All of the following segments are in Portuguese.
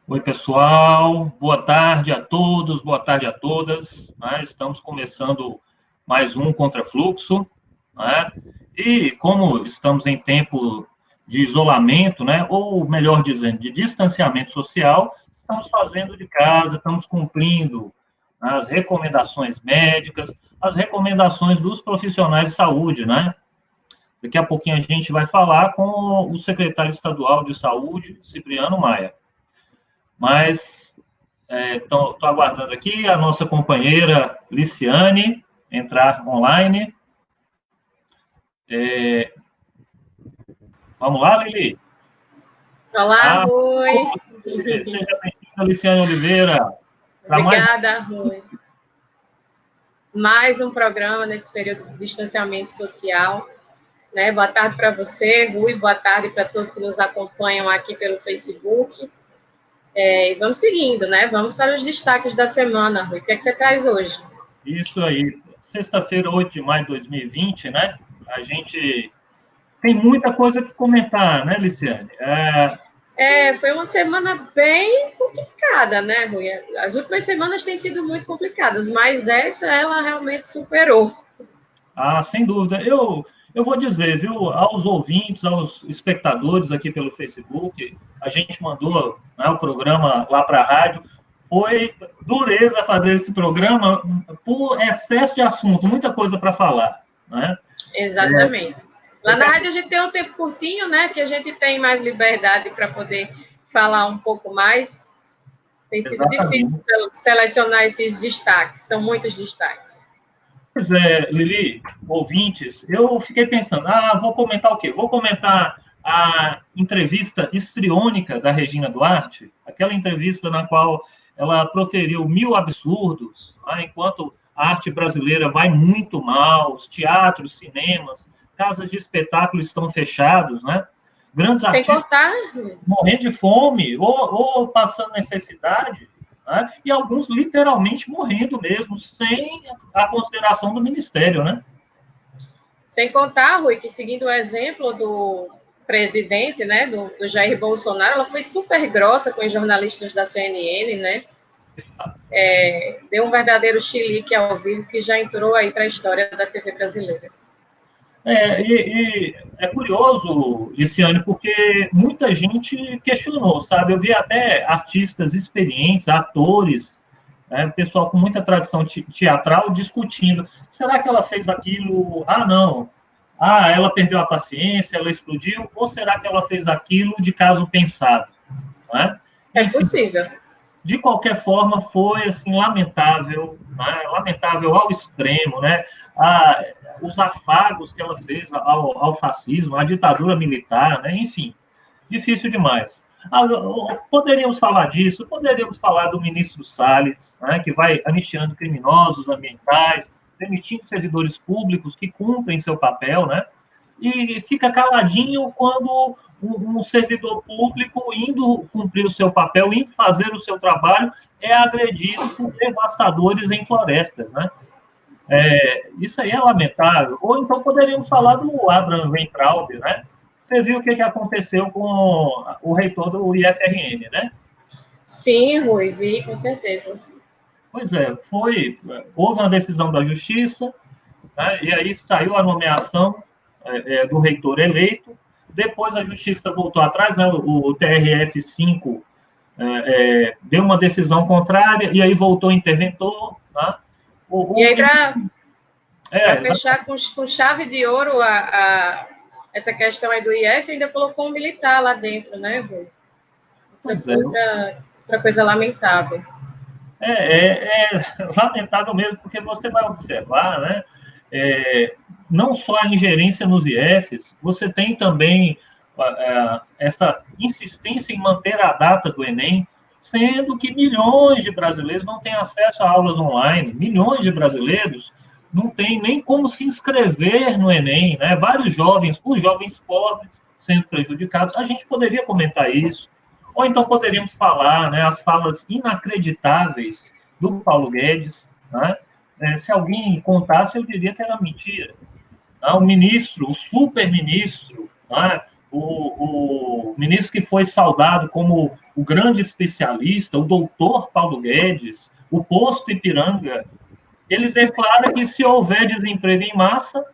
Oi, pessoal. Boa tarde a todos, boa tarde a todas. Né? Estamos começando mais um Contrafluxo. Né? E como estamos em tempo de isolamento, né? Ou melhor dizendo, de distanciamento social, estamos fazendo de casa, estamos cumprindo as recomendações médicas, as recomendações dos profissionais de saúde, né? Daqui a pouquinho a gente vai falar com o secretário estadual de saúde, Cipriano Maia. Mas estou aguardando aqui a nossa companheira Liciane entrar online. Vamos lá, Lili? Olá, Rui. Seja bem-vinda, Liciane Oliveira. Obrigada, Rui. Mais um programa nesse período de distanciamento social. Né? Boa tarde para você, Rui. Boa tarde para todos que nos acompanham aqui pelo Facebook. E vamos seguindo, né? Vamos para os destaques da semana, Rui. O que é que você traz hoje? Isso aí. Sexta-feira, 8 de maio de 2020, né? A gente tem muita coisa que comentar, né, Liciane? Foi uma semana bem complicada, né, Rui? As últimas semanas têm sido muito complicadas, mas essa ela realmente superou. Sem dúvida. Eu vou dizer, viu, aos ouvintes, aos espectadores aqui pelo Facebook, a gente mandou, né, o programa lá para a rádio. Foi dureza fazer esse programa por excesso de assunto, muita coisa para falar, né? Exatamente. Lá na rádio a gente tem um tempo curtinho, né? Que a gente tem mais liberdade para poder falar um pouco mais. Tem sido difícil selecionar esses destaques, são muitos destaques. Pois é, Lili, ouvintes, eu fiquei pensando, vou comentar o quê? Vou comentar a entrevista histriônica da Regina Duarte, aquela entrevista na qual ela proferiu 1000 absurdos, né, enquanto a arte brasileira vai muito mal, os teatros, cinemas, casas de espetáculo estão fechados, né? Grandes artistas morrendo de fome ou passando necessidade, né? E alguns literalmente morrendo mesmo, sem a consideração do Ministério, né? Sem contar, Rui, que seguindo o exemplo do presidente, né, do Jair Bolsonaro, ela foi super grossa com os jornalistas da CNN, né? Deu um verdadeiro chilique ao vivo que já entrou aí para a história da TV brasileira. E é curioso, Liciane, porque muita gente questionou, sabe? Eu vi até artistas experientes, atores, né, pessoal com muita tradição teatral discutindo. Será que ela fez aquilo? Não. Ela perdeu a paciência, ela explodiu, ou será que ela fez aquilo de caso pensado? Né? É possível. De qualquer forma, foi assim lamentável, né? Lamentável ao extremo, né? Os afagos que ela fez ao fascismo, à ditadura militar, né? Enfim, difícil demais. Poderíamos falar disso, poderíamos falar do ministro Salles, né? Que vai anistiando criminosos ambientais, demitindo servidores públicos que cumprem seu papel, né? E fica caladinho quando um servidor público, indo cumprir o seu papel, indo fazer o seu trabalho, é agredido por devastadores em florestas, né? Isso aí é lamentável. Ou então poderíamos falar do Abraham Weintraub, né? Você viu o que aconteceu com o reitor do IFRN, né? Sim, Rui, vi, com certeza. Pois houve uma decisão da Justiça, né? E aí saiu a nomeação do reitor eleito. Depois a Justiça voltou atrás, né? O TRF5 deu uma decisão contrária, e aí voltou o interventor. Né? E aí, para fechar com chave de ouro essa questão aí do IF, ainda colocou um militar lá dentro, né, Rui? Outra coisa lamentável. É lamentável mesmo, porque você vai observar, né? Não só a ingerência nos IFs, você tem também essa insistência em manter a data do Enem, sendo que milhões de brasileiros não têm acesso a aulas online, milhões de brasileiros não têm nem como se inscrever no Enem, né? Vários jovens, os jovens pobres sendo prejudicados. A gente poderia comentar isso, ou então poderíamos falar, né, as falas inacreditáveis do Paulo Guedes, né? Se alguém contasse, eu diria que era mentira. O ministro, o super-ministro, né, o ministro que foi saudado como o grande especialista, o doutor Paulo Guedes, o posto Ipiranga, ele declara que se houver desemprego em massa,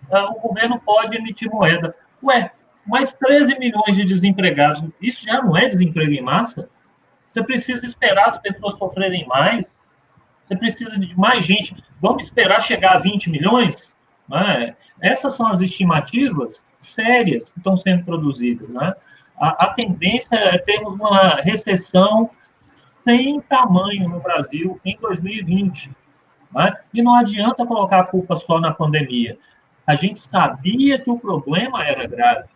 o governo pode emitir moeda. Ué, mas 13 milhões de desempregados, isso já não é desemprego em massa? Você precisa esperar as pessoas sofrerem mais? Você precisa de mais gente? Vamos esperar chegar a 20 milhões? Né? Essas são as estimativas sérias que estão sendo produzidas. Né? A tendência é termos uma recessão sem tamanho no Brasil em 2020. Né? E não adianta colocar a culpa só na pandemia. A gente sabia que o problema era grave,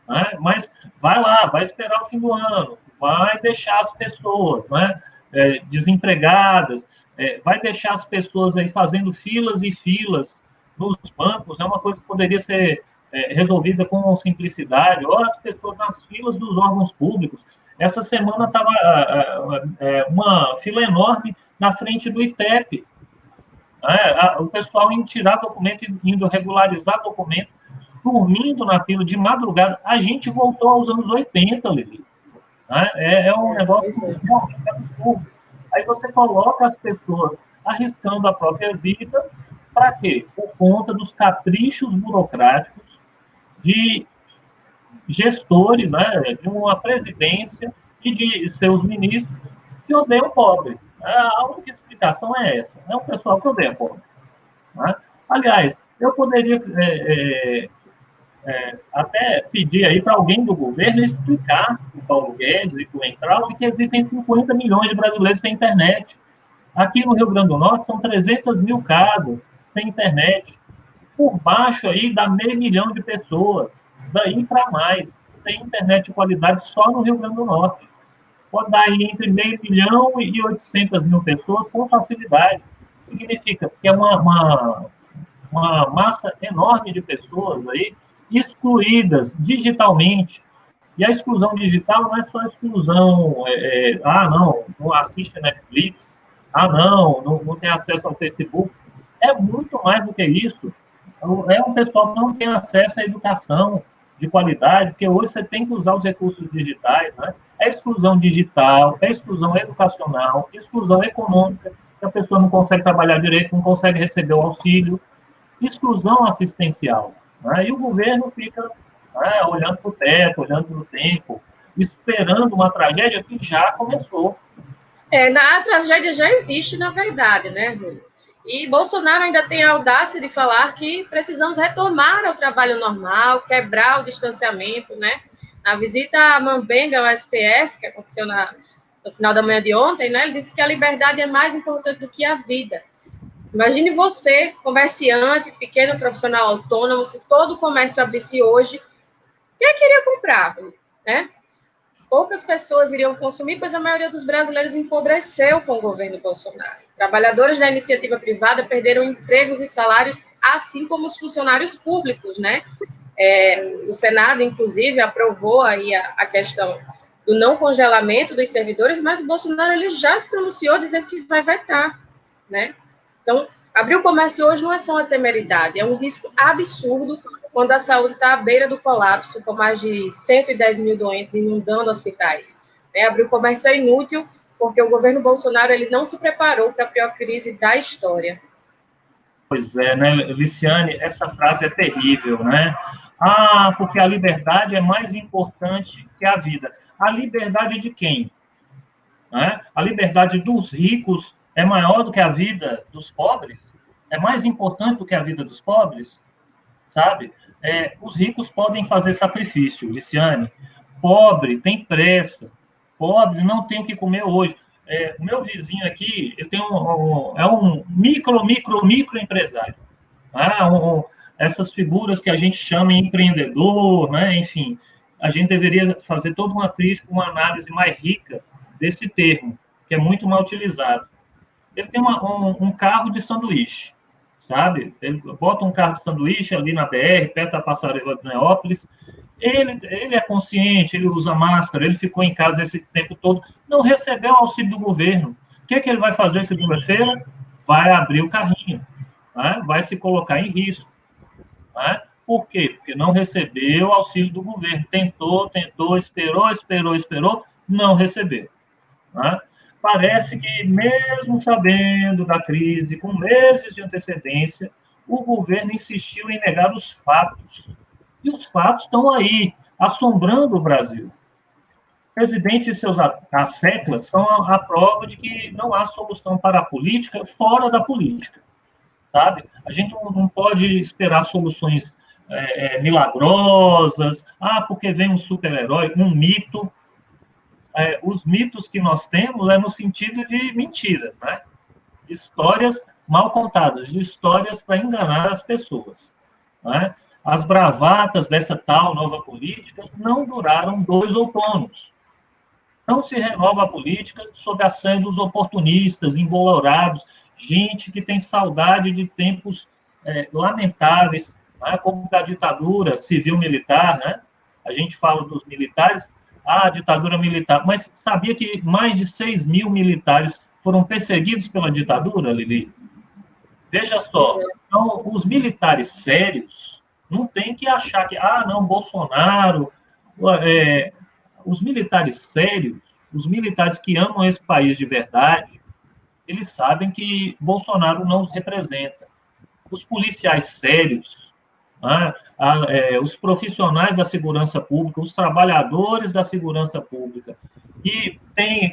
né? Mas vai lá, vai esperar o fim do ano, vai deixar as pessoas, né, desempregadas, vai deixar as pessoas aí fazendo filas e filas nos bancos, é uma coisa que poderia ser resolvida com simplicidade. Ora, as pessoas nas filas dos órgãos públicos. Essa semana estava uma fila enorme na frente do ITEP, o pessoal indo tirar documento, indo regularizar documento, dormindo na fila de madrugada. A gente voltou aos anos 80, Lili. É um negócio realmente absurdo. Aí você coloca as pessoas arriscando a própria vida, para quê? Por conta dos caprichos burocráticos de gestores, né, de uma presidência e de seus ministros que odeiam o pobre. A única explicação é essa. É um pessoal que odeia o pobre. Né? Aliás, eu poderia até pedir aí para alguém do governo explicar para o Paulo Guedes e para o Entral que existem 50 milhões de brasileiros sem internet. Aqui no Rio Grande do Norte são 300 mil casas sem internet. Por baixo aí dá 500 mil de pessoas. Daí para mais, sem internet de qualidade só no Rio Grande do Norte. Pode dar aí entre 500 mil e 800 mil pessoas com facilidade. Significa que é uma massa enorme de pessoas aí excluídas digitalmente. E a exclusão digital não é só exclusão, não assiste Netflix, não tem acesso ao Facebook. É muito mais do que isso. É um pessoal que não tem acesso à educação de qualidade, porque hoje você tem que usar os recursos digitais, né? É exclusão digital, é exclusão educacional, exclusão econômica, que a pessoa não consegue trabalhar direito, não consegue receber o auxílio, exclusão assistencial. Né? E o governo fica olhando para o teto, olhando para o tempo, esperando uma tragédia que já começou. A tragédia já existe, na verdade, né, Rui? E Bolsonaro ainda tem a audácia de falar que precisamos retomar o trabalho normal, quebrar o distanciamento, né? Na visita a Mambembe ao STF, que aconteceu no final da manhã de ontem, né? Ele disse que a liberdade é mais importante do que a vida. Imagine você, comerciante, pequeno profissional autônomo, se todo o comércio abrisse hoje, quem queria comprar, né? Poucas pessoas iriam consumir, pois a maioria dos brasileiros empobreceu com o governo Bolsonaro. Trabalhadores da iniciativa privada perderam empregos e salários, assim como os funcionários públicos, né? O Senado, inclusive, aprovou aí a questão do não congelamento dos servidores, mas o Bolsonaro ele já se pronunciou dizendo que vai vetar, né? Então, abrir o comércio hoje não é só uma temeridade, é um risco absurdo quando a saúde está à beira do colapso, com mais de 110 mil doentes inundando hospitais. Abrir o comércio é inútil, porque o governo Bolsonaro ele não se preparou para a pior crise da história. Pois é, né, Liciane, essa frase é terrível, né? Porque a liberdade é mais importante que a vida. A liberdade de quem? Né? A liberdade dos ricos é maior do que a vida dos pobres? É mais importante do que a vida dos pobres? Sabe? Os ricos podem fazer sacrifício, Liciane. Pobre tem pressa. Pobre não tem o que comer hoje. O meu vizinho aqui, ele tem um micro empresário. Essas figuras que a gente chama de empreendedor, né? Enfim, a gente deveria fazer toda uma crítica, uma análise mais rica desse termo, que é muito mal utilizado. Ele tem um carro de sanduíche, sabe? Ele bota um carro de sanduíche ali na BR, perto da passarela de Neópolis. Ele é consciente, ele usa máscara, ele ficou em casa esse tempo todo, não recebeu o auxílio do governo. O que ele vai fazer segunda-feira? Vai abrir o carrinho, né? Vai se colocar em risco. Né? Por quê? Porque não recebeu auxílio do governo. Tentou, esperou, não recebeu. Né? Parece que, mesmo sabendo da crise, com meses de antecedência, o governo insistiu em negar os fatos. E os fatos estão aí, assombrando o Brasil. O presidente e seus asseclas são a prova de que não há solução para a política fora da política, sabe? A gente não pode esperar soluções milagrosas, porque vem um super-herói, um mito. Os mitos que nós temos é no sentido de mentiras, né? Histórias mal contadas, de histórias para enganar as pessoas, né? As bravatas dessa tal nova política não duraram 2 outonos. Não se renova a política sob a sanha dos oportunistas, embolorados, gente que tem saudade de tempos lamentáveis, né, como da ditadura civil-militar, né? A gente fala dos militares, a ditadura militar, mas sabia que mais de 6 mil militares foram perseguidos pela ditadura, Lili? Veja só, então, os militares sérios não tem que achar que, não, Bolsonaro... os militares sérios, os militares que amam esse país de verdade, eles sabem que Bolsonaro não os representa. Os policiais sérios, né, os profissionais da segurança pública, os trabalhadores da segurança pública, que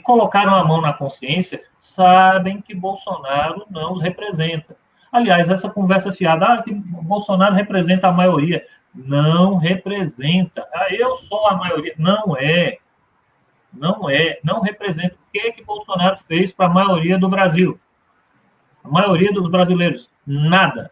colocaram a mão na consciência, sabem que Bolsonaro não os representa. Aliás, essa conversa fiada, que Bolsonaro representa a maioria. Não representa. Eu sou a maioria. Não é. Não representa. O que Bolsonaro fez para a maioria do Brasil? A maioria dos brasileiros? Nada.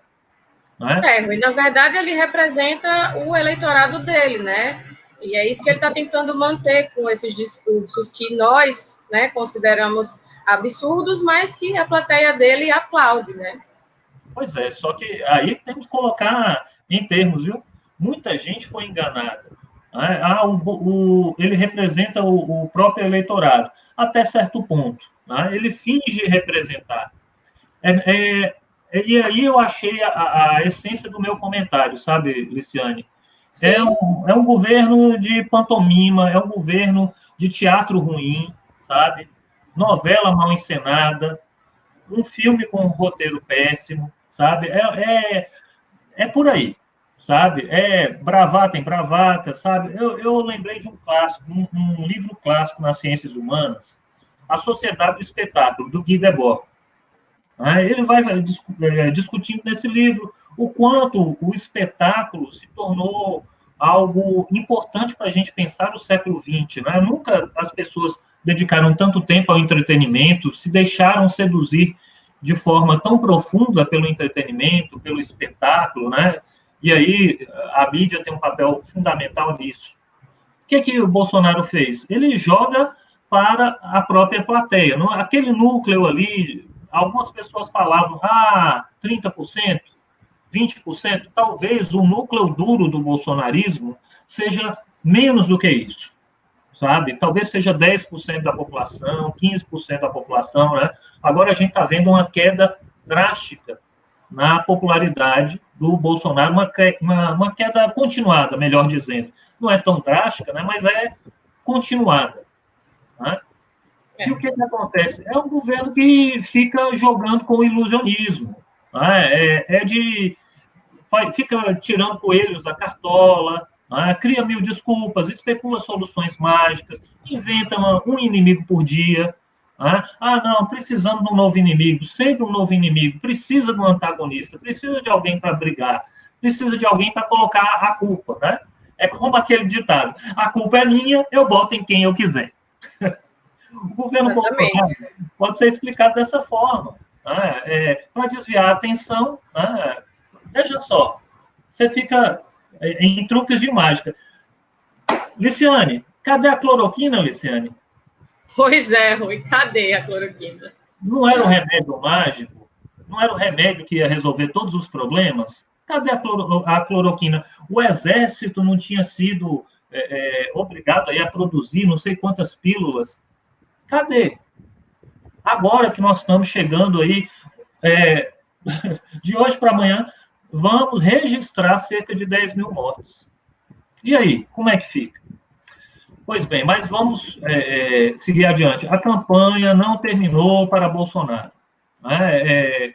Né? E na verdade ele representa o eleitorado dele, né? E é isso que ele está tentando manter com esses discursos que nós, né, consideramos absurdos, mas que a plateia dele aplaude, né? Pois é, só que aí temos que colocar em termos, viu? Muita gente foi enganada. Né? Ele representa o próprio eleitorado, até certo ponto. Né? Ele finge representar. E aí eu achei a essência do meu comentário, sabe, Liciane? É um governo de pantomima, é um governo de teatro ruim, sabe? Novela mal encenada, um filme com um roteiro péssimo, sabe? É por aí, sabe? Bravata em bravata, sabe? Eu lembrei de um clássico, um livro clássico nas ciências humanas, A Sociedade do Espetáculo, do Guy Debord. Ele vai discutindo nesse livro o quanto o espetáculo se tornou algo importante para a gente pensar no século XX. Né? Nunca as pessoas dedicaram tanto tempo ao entretenimento, se deixaram seduzir de forma tão profunda pelo entretenimento, pelo espetáculo, né? E aí a mídia tem um papel fundamental nisso. O que o Bolsonaro fez? Ele joga para a própria plateia. Aquele núcleo ali, algumas pessoas falavam, 30%, 20%, talvez o núcleo duro do bolsonarismo seja menos do que isso, sabe? Talvez seja 10% da população, 15% da população, né? Agora a gente está vendo uma queda drástica na popularidade do Bolsonaro, uma queda continuada, melhor dizendo. Não é tão drástica, né? Mas é continuada. Né? E o que acontece? É um governo que fica jogando com ilusionismo. Né? Fica tirando coelhos da cartola, cria 1000 desculpas, especula soluções mágicas, inventa um inimigo por dia. Não, precisamos de um novo inimigo, sempre um novo inimigo, precisa de um antagonista, precisa de alguém para brigar, precisa de alguém para colocar a culpa. Né? É como aquele ditado, a culpa é minha, eu boto em quem eu quiser. O governo Bolsonaro pode ser explicado dessa forma, para desviar a atenção. Veja só, você fica em truques de mágica. Liciane, cadê a cloroquina, Liciane? Pois é, Rui, cadê a cloroquina? Não era o remédio mágico? Não era o remédio que ia resolver todos os problemas? Cadê a cloroquina? O exército não tinha sido obrigado a produzir não sei quantas pílulas. Cadê? Agora que nós estamos chegando aí, de hoje para amanhã, vamos registrar cerca de 10 mil mortes. E aí, como é que fica? Pois bem, mas vamos seguir adiante. A campanha não terminou para Bolsonaro, né?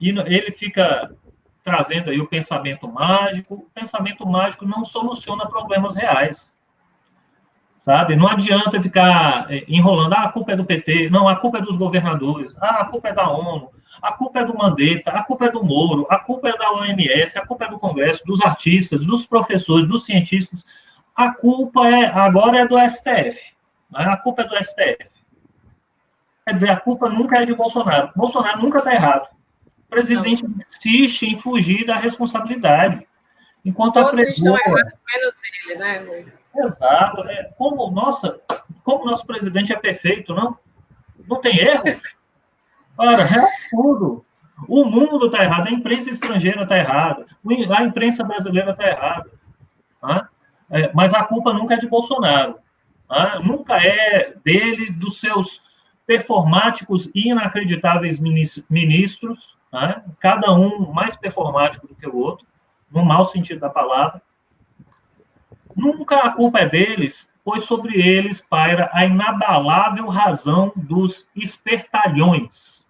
E ele fica trazendo aí o pensamento mágico. O pensamento mágico não soluciona problemas reais, sabe? Não adianta ficar enrolando, a culpa é do PT, não, a culpa é dos governadores, a culpa é da ONU, a culpa é do Mandetta, a culpa é do Moro, a culpa é da OMS, a culpa é do Congresso, dos artistas, dos professores, dos cientistas. A culpa agora é do STF, né? A culpa é do STF. Quer dizer, a culpa nunca é de Bolsonaro. Bolsonaro nunca está errado. O presidente insiste em fugir da responsabilidade. Enquanto todos estão errados, menos ele, né, Rui? Exato. Como o nosso presidente é perfeito, não? Não tem erro? Ora, é tudo. O mundo está errado, a imprensa estrangeira está errada, a imprensa brasileira está errada. Tá? Mas a culpa nunca é de Bolsonaro. Tá? Nunca é dele, dos seus performáticos e inacreditáveis ministros, tá? Cada um mais performático do que o outro, no mau sentido da palavra. Nunca a culpa é deles, pois sobre eles paira a inabalável razão dos espertalhões.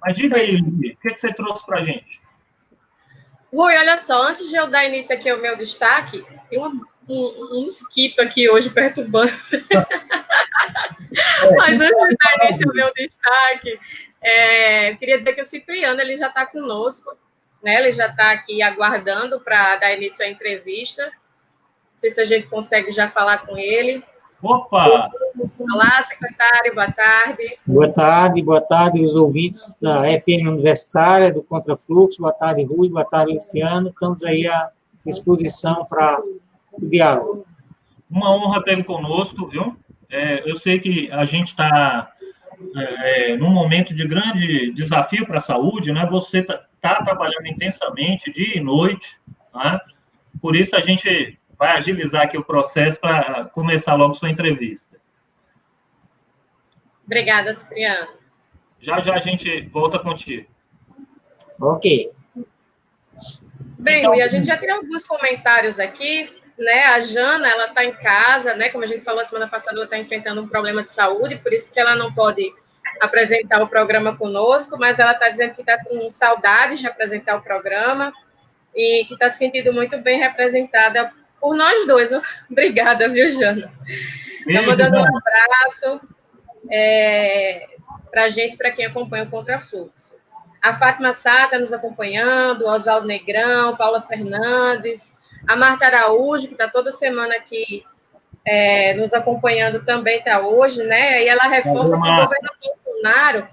Mas diga aí, Lili, o que você trouxe para a gente? Rui, olha só, antes de eu dar início aqui ao meu destaque, tem um mosquito aqui hoje perturbando. Mas antes de dar início ao meu destaque, queria dizer que o Cipriano ele já está conosco, né? Ele já está aqui aguardando para dar início à entrevista. Não sei se a gente consegue já falar com ele. Opa! Olá, secretário, boa tarde. Boa tarde, os ouvintes da FM Universitária, do Contrafluxo. Boa tarde, Rui, boa tarde, Luciano. Estamos aí à disposição para o diálogo. Uma honra tê-lo conosco, viu? Eu sei que a gente está num momento de grande desafio para a saúde, né? Você está trabalhando intensamente, dia e noite, né? Por isso a gente vai agilizar aqui o processo para começar logo sua entrevista. Obrigada, Cipriano. Já a gente volta contigo. Ok. Bem, então, Rui, a gente já tem alguns comentários aqui, né? A Jana, ela está em casa, né? Como a gente falou a semana passada, ela está enfrentando um problema de saúde, por isso que ela não pode apresentar o programa conosco, mas ela está dizendo que está com saudades de apresentar o programa e que está se sentindo muito bem representada por nós dois. Obrigada, viu, Jana? Está mandando um abraço para a gente, para quem acompanha o Contrafluxo. A Fátima Sá está nos acompanhando, o Oswaldo Negrão, Paula Fernandes, a Marta Araújo, que está toda semana aqui nos acompanhando também, está hoje, né? E ela reforça que o governo Bolsonaro,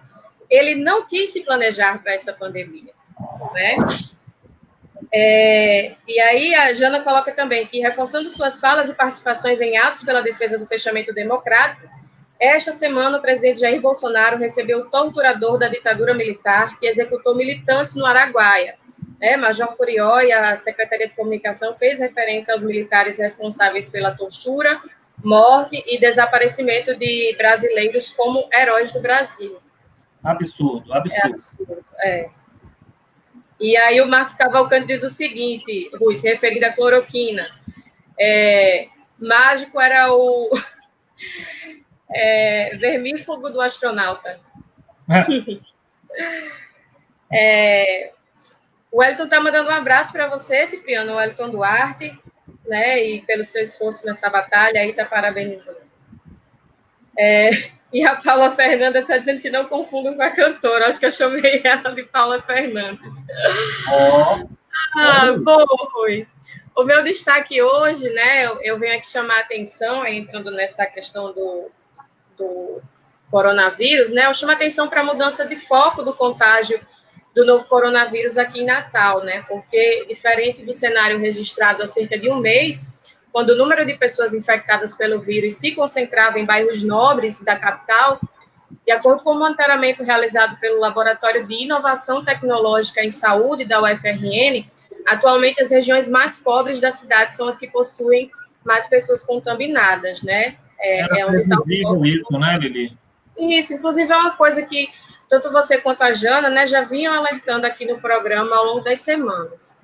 ele não quis se planejar para essa pandemia, né? E aí a Jana coloca também que, reforçando suas falas e participações em atos pela defesa do fechamento democrático, esta semana o presidente Jair Bolsonaro recebeu o torturador da ditadura militar que executou militantes no Araguaia. Major Curió e a Secretaria de Comunicação fez referência aos militares responsáveis pela tortura, morte e desaparecimento de brasileiros como heróis do Brasil. Absurdo. Absurdo. E aí o Marcos Cavalcante diz o seguinte, Rui, se referindo à cloroquina, mágico era o vermífugo do astronauta. O Wellington está mandando um abraço para você, Cipriano, o Wellington Duarte, né, e pelo seu esforço nessa batalha, aí está parabenizando. E a Paula Fernanda está dizendo que não confundam com a cantora. Acho que eu chamei ela de Paula Fernandes. Bom, Rui. O meu destaque hoje, né, eu venho aqui chamar a atenção, entrando nessa questão do coronavírus, né, eu chamo a atenção para a mudança de foco do contágio do novo coronavírus aqui em Natal, né, porque, diferente do cenário registrado há cerca de um mês, quando o número de pessoas infectadas pelo vírus se concentrava em bairros nobres da capital, de acordo com o monitoramento realizado pelo Laboratório de Inovação Tecnológica em Saúde da UFRN, atualmente as regiões mais pobres da cidade são as que possuem mais pessoas contaminadas, né? Era previsível isso, né, Lili? Isso, inclusive é uma coisa que tanto você quanto a Jana, né, já vinham alertando aqui no programa ao longo das semanas.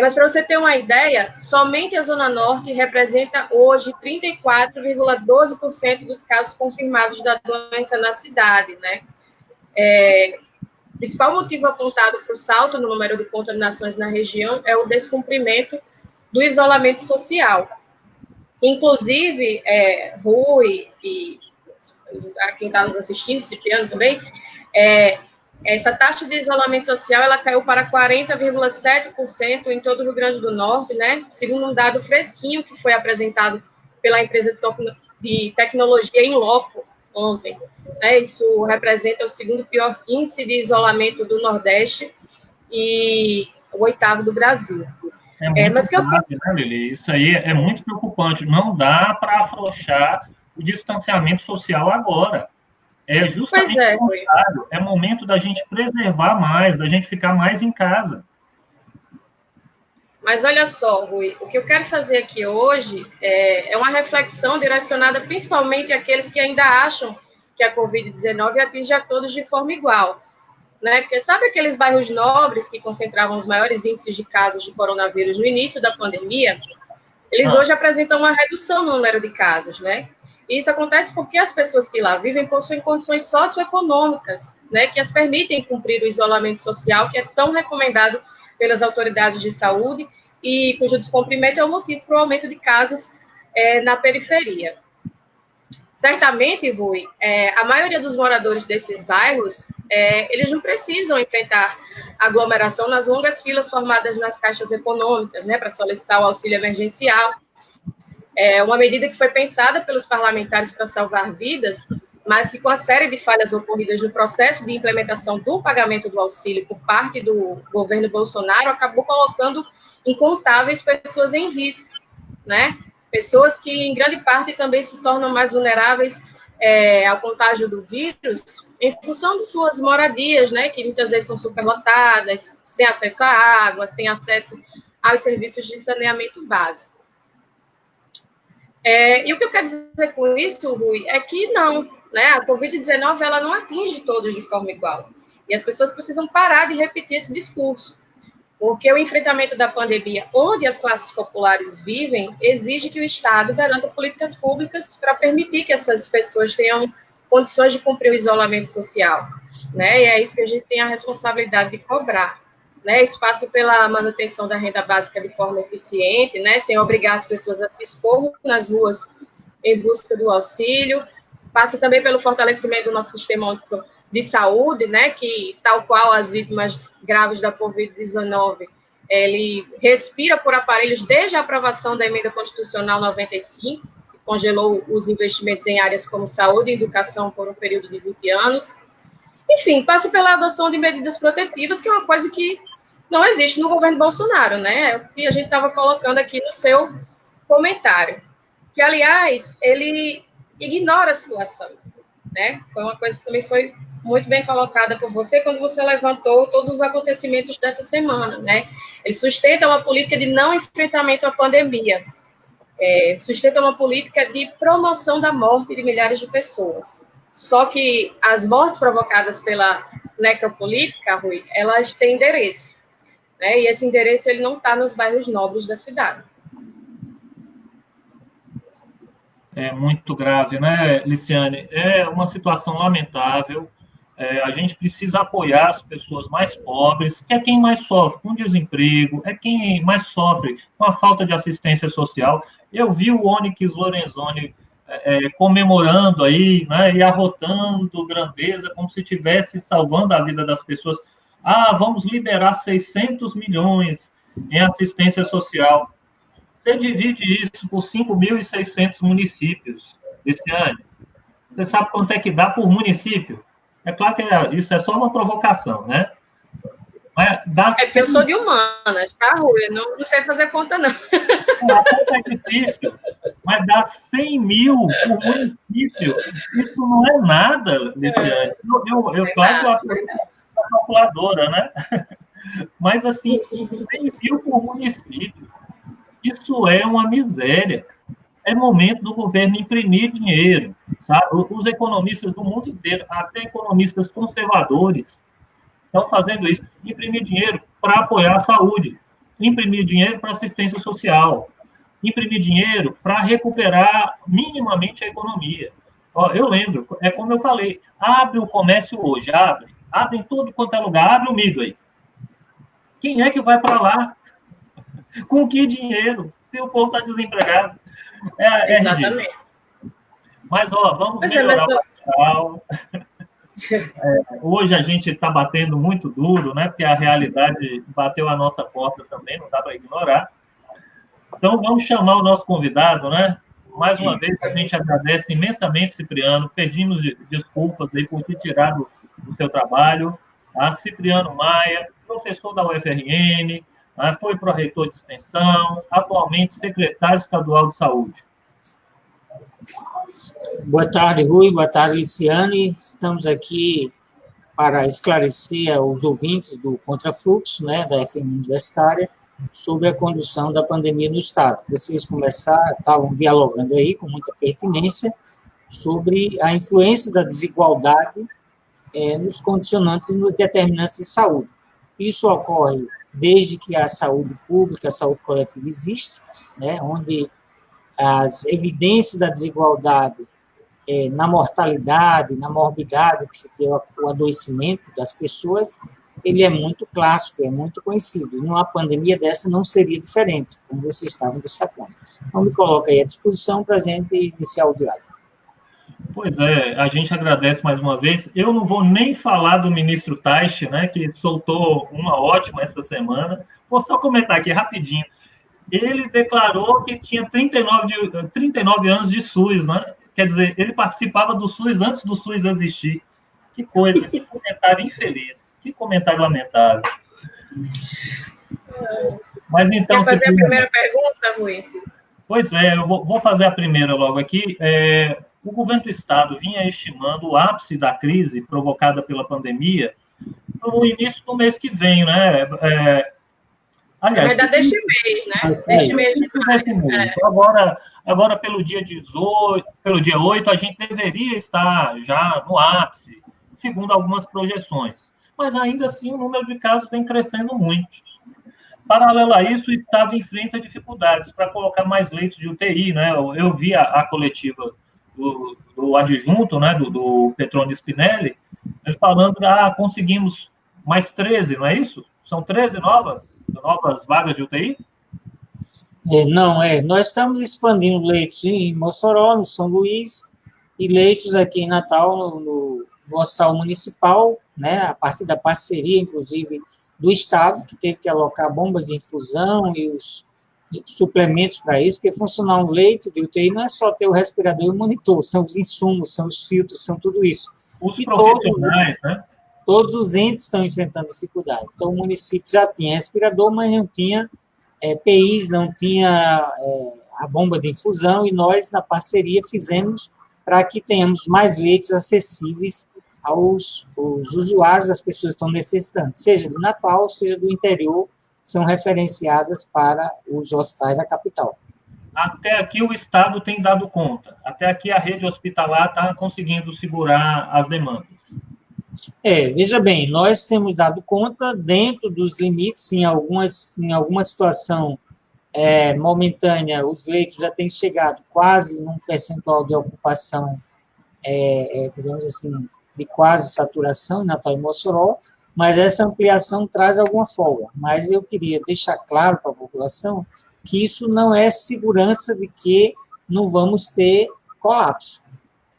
Mas para você ter uma ideia, somente a Zona Norte representa hoje 34,12% dos casos confirmados da doença na cidade, né? O principal motivo apontado para o salto no número de contaminações na região é o descumprimento do isolamento social. Inclusive, Rui e a quem está nos assistindo, Cipriano também, essa taxa de isolamento social ela caiu para 40,7% em todo o Rio Grande do Norte, né? Segundo um dado fresquinho que foi apresentado pela empresa de tecnologia In Loco ontem. Né? Isso representa o segundo pior índice de isolamento do Nordeste e o 8º do Brasil. É muito grave, né, Lili? Isso aí é muito preocupante. Não dá para afrouxar o distanciamento social agora. É justamente o contrário. É momento da gente preservar mais, da gente ficar mais em casa. Mas olha só, Rui, o que eu quero fazer aqui hoje é uma reflexão direcionada principalmente àqueles que ainda acham que a Covid-19 atinge a todos de forma igual. Né? Porque sabe aqueles bairros nobres que concentravam os maiores índices de casos de coronavírus no início da pandemia? Eles hoje apresentam uma redução no número de casos, né? E isso acontece porque as pessoas que lá vivem possuem condições socioeconômicas, né, que as permitem cumprir o isolamento social que é tão recomendado pelas autoridades de saúde e cujo descumprimento é o motivo para o aumento de casos na periferia. Certamente, Rui, a maioria dos moradores desses bairros, eles não precisam enfrentar aglomeração nas longas filas formadas nas caixas econômicas, né, para solicitar o auxílio emergencial. É uma medida que foi pensada pelos parlamentares para salvar vidas, mas que com a série de falhas ocorridas no processo de implementação do pagamento do auxílio por parte do governo Bolsonaro, acabou colocando incontáveis pessoas em risco, né? Pessoas que, em grande parte, também se tornam mais vulneráveis ao contágio do vírus em função de suas moradias, né? Que muitas vezes são superlotadas, sem acesso à água, sem acesso aos serviços de saneamento básico. E o que eu quero dizer com isso, Rui, é que não, né? A Covid-19 ela não atinge todos de forma igual. E as pessoas precisam parar de repetir esse discurso. Porque o enfrentamento da pandemia, onde as classes populares vivem, exige que o Estado garanta políticas públicas para permitir que essas pessoas tenham condições de cumprir o isolamento social. Né? E é isso que a gente tem a responsabilidade de cobrar. Né? Isso passa pela manutenção da renda básica de forma eficiente, né? Sem obrigar as pessoas a se expor nas ruas em busca do auxílio. Passa também pelo fortalecimento do nosso sistema único de saúde, né? Que, tal qual as vítimas graves da Covid-19, ele respira por aparelhos desde a aprovação da Emenda Constitucional 95, que congelou os investimentos em áreas como saúde e educação por um período de 20 anos. Enfim, passa pela adoção de medidas protetivas, que é uma coisa que não existe no governo Bolsonaro, né? É o que a gente estava colocando aqui no seu comentário. Que, aliás, ele ignora a situação, né? Foi uma coisa que também foi muito bem colocada por você quando você levantou todos os acontecimentos dessa semana, né? Ele sustenta uma política de não enfrentamento à pandemia, sustenta uma política de promoção da morte de milhares de pessoas. Só que as mortes provocadas pela necropolítica, Rui, elas têm endereço, né? E esse endereço ele não está nos bairros nobres da cidade. É muito grave, né, Liciane? É uma situação lamentável. A gente precisa apoiar as pessoas mais pobres, que é quem mais sofre com desemprego, é quem mais sofre com a falta de assistência social. Eu vi o Onyx Lorenzoni comemorando aí, né, e arrotando grandeza, como se estivesse salvando a vida das pessoas. Vamos liberar 600 milhões em assistência social. Você divide isso por 5.600 municípios esse ano. Você sabe quanto é que dá por município? É claro que isso é só uma provocação, né? Mas dá porque eu sou de humanas, tá, Rui? Eu não sei fazer conta, não. A conta é difícil, mas dá 100 mil por município. Isso não é nada nesse ano. Claro que eu sou a calculadora, né? Mas, assim, 100 mil por município. Isso é uma miséria. é momento do governo imprimir dinheiro, sabe? Os economistas do mundo inteiro, até economistas conservadores, estão fazendo isso, imprimir dinheiro para apoiar a saúde, imprimir dinheiro para assistência social, imprimir dinheiro para recuperar minimamente a economia. Ó, eu lembro, é como eu falei, abre o comércio hoje, abre em todo quanto é lugar, abre o Midway. Quem é que vai para lá? Com que dinheiro? Se o povo está desempregado. Exatamente. Ridículo. Mas, ó, vamos melhorar o capital. Hoje a gente está batendo muito duro, né? Porque a realidade bateu a nossa porta também, não dá para ignorar. Então, vamos chamar o nosso convidado, né? Mais uma vez, a gente agradece imensamente, Cipriano. Pedimos desculpas aí por te tirar do seu trabalho. A Cipriano Maia, professor da UFRN, foi pró-reitor de extensão, atualmente secretário estadual de saúde. Boa tarde, Rui. Boa tarde, Liciane. Estamos aqui para esclarecer aos ouvintes do Contrafluxo, né, da FM Universitária, sobre a condução da pandemia no Estado. Vocês estavam dialogando aí com muita pertinência sobre a influência da desigualdade nos condicionantes e nos determinantes de saúde. Isso ocorre desde que a saúde pública, a saúde coletiva existe, né, onde as evidências da desigualdade na mortalidade, na morbidade, que se tem o adoecimento das pessoas, ele é muito clássico, é muito conhecido. E numa pandemia dessa não seria diferente, como vocês estavam destacando. Então, me coloca aí à disposição para a gente iniciar o diálogo. Pois é, a gente agradece mais uma vez. Eu não vou nem falar do ministro Taixe, né, que soltou uma ótima essa semana. Vou só comentar aqui rapidinho. Ele declarou que tinha 39 anos de SUS, né? Quer dizer, ele participava do SUS antes do SUS existir. Que coisa, que comentário infeliz, que comentário lamentável. Mas então... Quer fazer a primeira pergunta, Rui? Pois é, eu vou fazer a primeira logo aqui. O governo do Estado vinha estimando o ápice da crise provocada pela pandemia no início do mês que vem, né? Aliás, vai dar deste mês, né? Deste mês de maio. Agora, pelo dia 18, pelo dia 8, a gente deveria estar já no ápice, segundo algumas projeções. Mas, ainda assim, o número de casos vem crescendo muito. Paralelo a isso, o Estado enfrenta dificuldades para colocar mais leitos de UTI, né? Eu vi a coletiva do adjunto, né, do Petrone Spinelli, ele falando que conseguimos mais 13, não é isso? São 13 novas vagas de UTI? Nós estamos expandindo leitos em Mossoró, no São Luís, e leitos aqui em Natal, no Hospital Municipal, né, a partir da parceria, inclusive, do Estado, que teve que alocar bombas de infusão e os suplementos para isso, porque funcionar um leito de UTI não é só ter o respirador e o monitor, são os insumos, são os filtros, são tudo isso. Os profissionais, né? Todos os entes estão enfrentando dificuldade. Então, o município já tinha respirador, mas não tinha PIs, não tinha a bomba de infusão, e nós, na parceria, fizemos para que tenhamos mais leitos acessíveis aos usuários, as pessoas que estão necessitando, seja do Natal, seja do interior, são referenciadas para os hospitais da capital. Até aqui o Estado tem dado conta. Até aqui a rede hospitalar está conseguindo segurar as demandas. Veja bem, nós temos dado conta dentro dos limites, em alguma situação momentânea, os leitos já têm chegado quase num percentual de ocupação, digamos assim, de quase saturação em Natal e Mossoró, mas essa ampliação traz alguma folga. Mas eu queria deixar claro para a população que isso não é segurança de que não vamos ter colapso,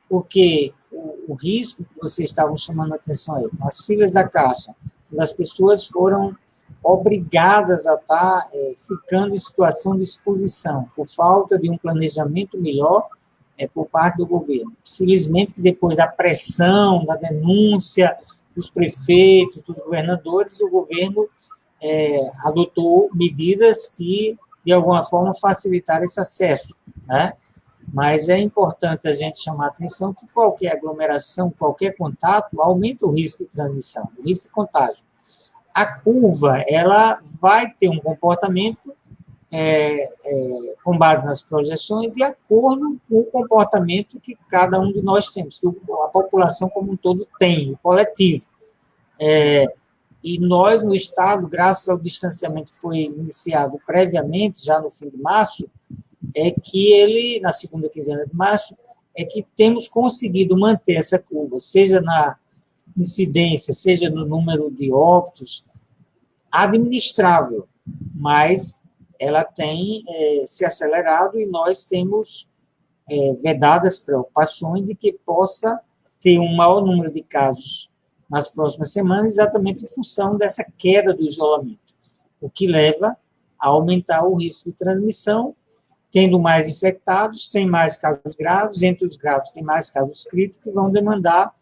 porque o risco que vocês estavam chamando a atenção aí, as filas da Caixa, as pessoas foram obrigadas a estar ficando em situação de exposição, por falta de um planejamento melhor por parte do governo. Felizmente, depois da pressão, da denúncia dos prefeitos, dos governadores, o governo adotou medidas que, de alguma forma, facilitaram esse acesso, né? Mas é importante a gente chamar a atenção que qualquer aglomeração, qualquer contato, aumenta o risco de transmissão, o risco de contágio. A curva, ela vai ter um comportamento com base nas projeções, de acordo com o comportamento que cada um de nós temos, que a população como um todo tem, o coletivo. E nós, no Estado, graças ao distanciamento que foi iniciado previamente, já no fim de março, na segunda quinzena de março, que temos conseguido manter essa curva, seja na incidência, seja no número de óbitos, administrável, mas ela tem se acelerado e nós temos vedadas preocupações de que possa ter um maior número de casos nas próximas semanas, exatamente em função dessa queda do isolamento, o que leva a aumentar o risco de transmissão, tendo mais infectados, tem mais casos graves, entre os graves tem mais casos críticos que vão demandar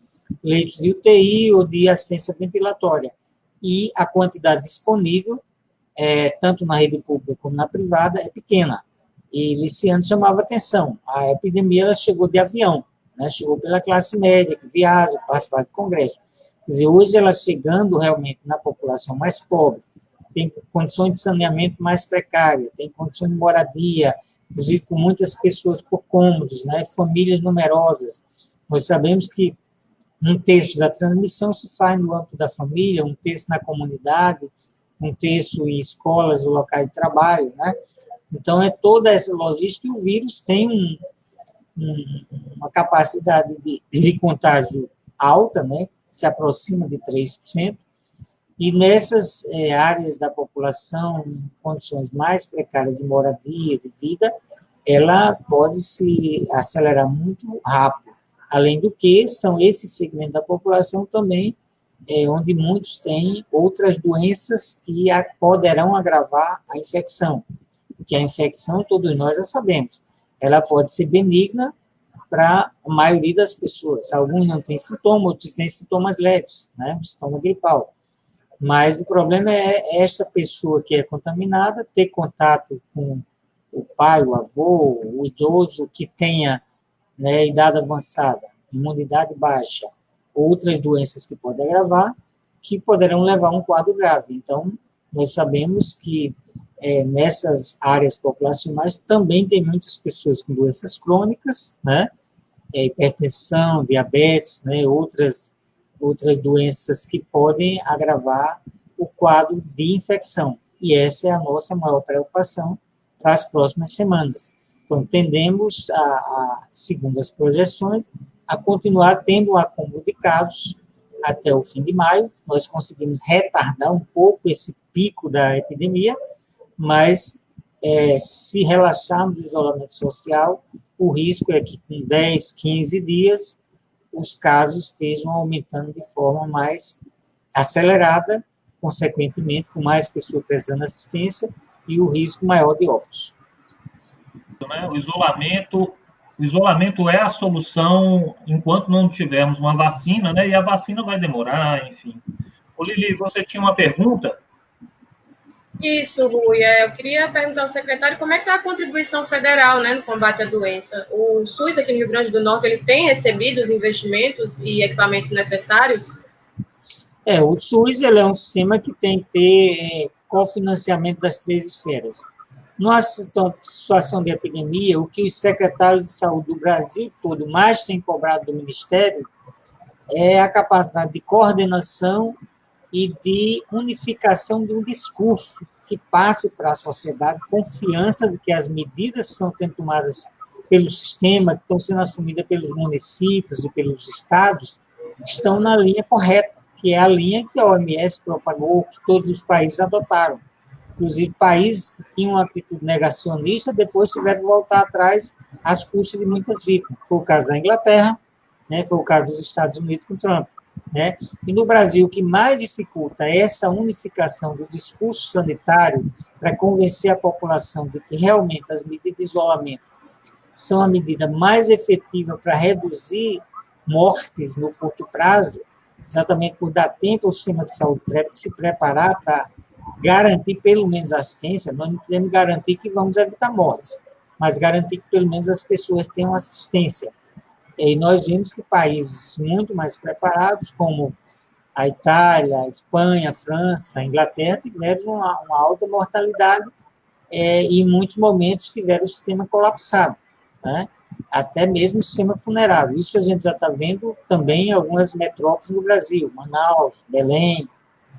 leitos de UTI ou de assistência ventilatória. E a quantidade disponível, tanto na rede pública como na privada, é pequena. E Liciano chamava atenção, a epidemia ela chegou de avião, né? Chegou pela classe média, que viaja, participa de congresso. Quer dizer, hoje ela chegando realmente na população mais pobre, tem condições de saneamento mais precárias, tem condições de moradia, inclusive com muitas pessoas por cômodos, né? Famílias numerosas. Nós sabemos que um terço da transmissão se faz no âmbito da família, um terço na comunidade, um terço em escolas ou locais de trabalho, né? Então, toda essa logística, e o vírus tem uma capacidade de contágio alta, né? Se aproxima de 3%, e nessas áreas da população, em condições mais precárias de moradia, de vida, ela pode se acelerar muito rápido. Além do que, são esses segmentos da população também onde muitos têm outras doenças que poderão agravar a infecção. Porque a infecção, todos nós já sabemos, ela pode ser benigna para a maioria das pessoas. Alguns não têm sintomas, outros têm sintomas leves, né? Sintoma gripal. Mas o problema é esta pessoa que é contaminada ter contato com o pai, o avô, o idoso que tenha, né, idade avançada, imunidade baixa, outras doenças que podem agravar, que poderão levar a um quadro grave. Então, nós sabemos que nessas áreas populacionais também tem muitas pessoas com doenças crônicas, né, hipertensão, diabetes, né, outras doenças que podem agravar o quadro de infecção. E essa é a nossa maior preocupação para as próximas semanas. Então, tendemos, segundo as projeções, a continuar tendo um acúmulo de casos até o fim de maio. Nós conseguimos retardar um pouco esse pico da epidemia, mas se relaxarmos do isolamento social, o risco é que com 10, 15 dias, os casos estejam aumentando de forma mais acelerada, consequentemente, com mais pessoas precisando de assistência e o risco maior de óbitos. O isolamento é a solução enquanto não tivermos uma vacina, né? E a vacina vai demorar, enfim. Ô, Lili, você tinha uma pergunta? Isso, Rui. Eu queria perguntar ao secretário como é que está a contribuição federal, né, no combate à doença. O SUS aqui no Rio Grande do Norte, ele tem recebido os investimentos e equipamentos necessários? O SUS ele é um sistema que tem que ter cofinanciamento das 3 esferas. Numa situação de epidemia, o que os secretários de saúde do Brasil todo mais têm cobrado do Ministério é a capacidade de coordenação e de unificação de um discurso que passe para a sociedade confiança de que as medidas que estão sendo tomadas pelo sistema, que estão sendo assumidas pelos municípios e pelos estados, estão na linha correta, que é a linha que a OMS propagou, que todos os países adotaram. Inclusive, países que tinham uma atitude negacionista, depois tiveram que voltar atrás às custas de muitas vítimas. Foi o caso da Inglaterra, né? Foi o caso dos Estados Unidos com Trump. Né? E no Brasil, o que mais dificulta é essa unificação do discurso sanitário para convencer a população de que realmente as medidas de isolamento são a medida mais efetiva para reduzir mortes no curto prazo, exatamente por dar tempo ao sistema de saúde se preparar para garantir pelo menos assistência. Nós não podemos garantir que vamos evitar mortes, mas garantir que pelo menos as pessoas tenham assistência. E nós vimos que países muito mais preparados, como a Itália, a Espanha, a França, a Inglaterra, tiveram uma alta mortalidade e em muitos momentos tiveram o sistema colapsado, né? Até mesmo o sistema funerário. Isso a gente já está vendo também em algumas metrópoles no Brasil, Manaus, Belém,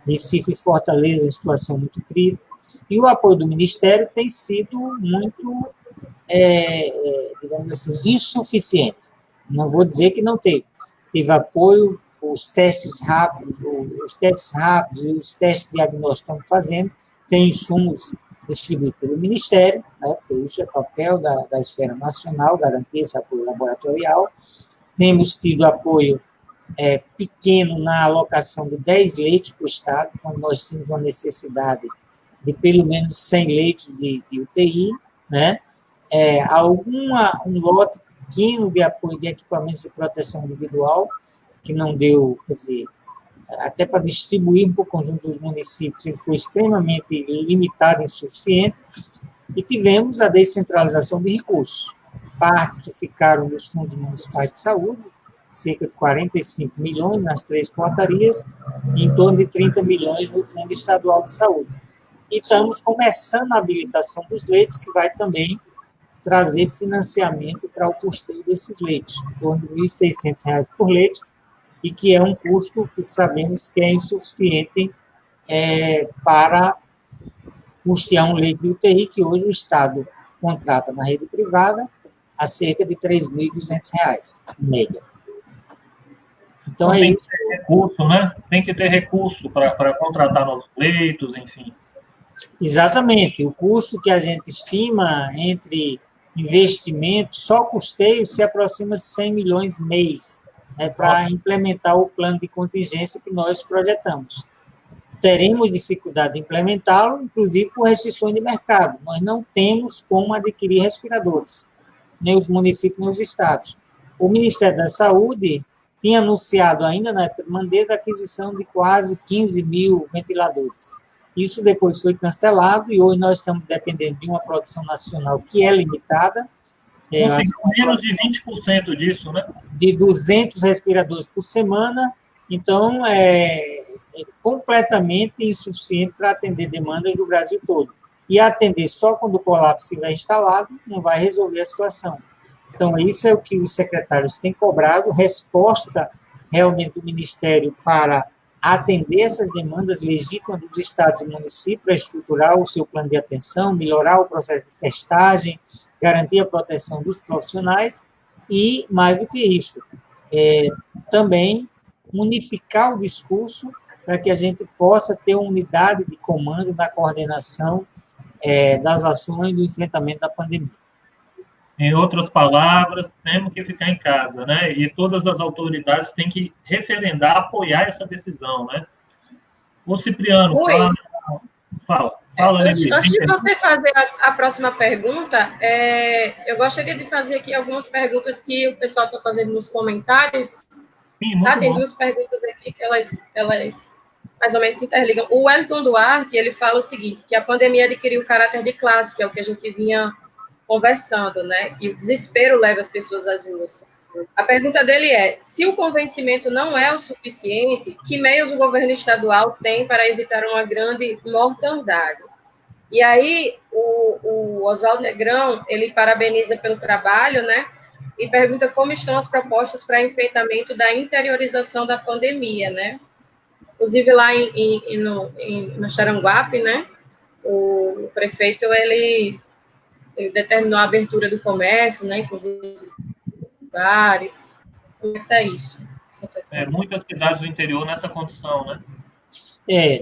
Recife e Fortaleza em situação muito crítica. E o apoio do Ministério tem sido muito, digamos assim, insuficiente. Não vou dizer que não teve. Teve apoio, os testes rápidos e os testes diagnósticos que estamos fazendo, tem insumos distribuídos pelo Ministério, né, porque isso é papel da esfera nacional, garantir esse apoio laboratorial. Temos tido apoio pequeno na alocação de 10 leitos para o Estado, quando nós tínhamos uma necessidade de pelo menos 100 leitos de UTI, né? Um lote pequeno de apoio de equipamentos de proteção individual, que não deu, quer dizer, até para distribuir para o conjunto dos municípios, ele foi extremamente limitado e insuficiente, e tivemos a descentralização de recursos, parte que ficaram nos fundos municipais de saúde, cerca de 45 milhões nas 3 portarias, e em torno de 30 milhões no Fundo Estadual de Saúde. E estamos começando a habilitação dos leitos, que vai também trazer financiamento para o custeio desses leitos, em torno de R$ 1.600 por leito, e que é um custo que sabemos que é insuficiente para custear um leito de UTI, que hoje o Estado contrata na rede privada a cerca de R$ 3.200, em média. Então, tem que ter recurso, né? Tem que ter recurso para contratar novos leitos, enfim. Exatamente. O custo que a gente estima entre investimentos, só custeio, se aproxima de 100 milhões mês, né, para implementar o plano de contingência que nós projetamos. Teremos dificuldade de implementá-lo, inclusive por restrições de mercado. Nós não temos como adquirir respiradores, nem os municípios, nem os estados. O Ministério da Saúde tinha anunciado ainda na época de Mandetta a aquisição de quase 15 mil ventiladores. Isso depois foi cancelado e hoje nós estamos dependendo de uma produção nacional que é limitada. Menos de 20% disso, né? De 200 respiradores por semana, então é completamente insuficiente para atender demandas do Brasil todo. E atender só quando o colapso estiver instalado não vai resolver a situação. Então, isso é o que os secretários têm cobrado, resposta realmente do Ministério para atender essas demandas legítimas dos estados e municípios, para estruturar o seu plano de atenção, melhorar o processo de testagem, garantir a proteção dos profissionais e, mais do que isso, também unificar o discurso para que a gente possa ter uma unidade de comando na coordenação das ações do enfrentamento da pandemia. Em outras palavras, temos que ficar em casa, né? E todas as autoridades têm que referendar, apoiar essa decisão, né? Ô, Cipriano, fala. Antes de você fazer a próxima pergunta, eu gostaria de fazer aqui algumas perguntas que o pessoal está fazendo nos comentários. Sim, tem 2 perguntas aqui que elas mais ou menos se interligam. O Wellington Duarte, ele fala o seguinte, que a pandemia adquiriu o caráter de classe, que é o que a gente vinha conversando, né? E o desespero leva as pessoas às ruas. A pergunta dele é, se o convencimento não é o suficiente, que meios o governo estadual tem para evitar uma grande mortandade? E aí, o Oswaldo Negrão, ele parabeniza pelo trabalho, né? E pergunta como estão as propostas para enfrentamento da interiorização da pandemia, né? Inclusive, lá no Xaranguape, né? O prefeito, ele determinou a abertura do comércio, né? Inclusive, bares. Como é que está isso? Muitas cidades do interior nessa condição, né?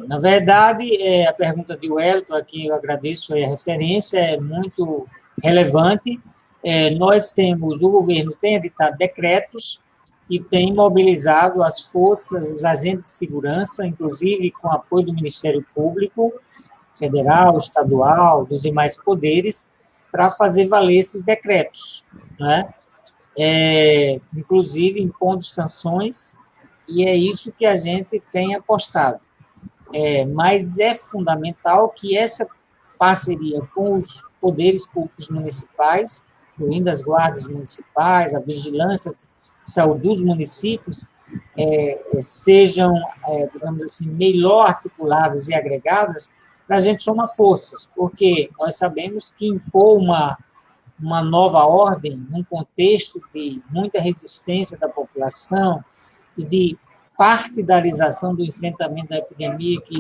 Na verdade, a pergunta de Wellington, a quem eu agradeço a referência, é muito relevante. O governo tem editado decretos e tem mobilizado as forças, os agentes de segurança, inclusive com apoio do Ministério Público, federal, estadual, dos demais poderes, para fazer valer esses decretos, né? Inclusive impondo sanções, e é isso que a gente tem apostado. Mas é fundamental que essa parceria com os poderes públicos municipais, incluindo as guardas municipais, a vigilância de saúde dos municípios, sejam, digamos assim, melhor articuladas e agregadas para a gente somar forças, porque nós sabemos que impor uma nova ordem, num contexto de muita resistência da população e de partidarização do enfrentamento da epidemia que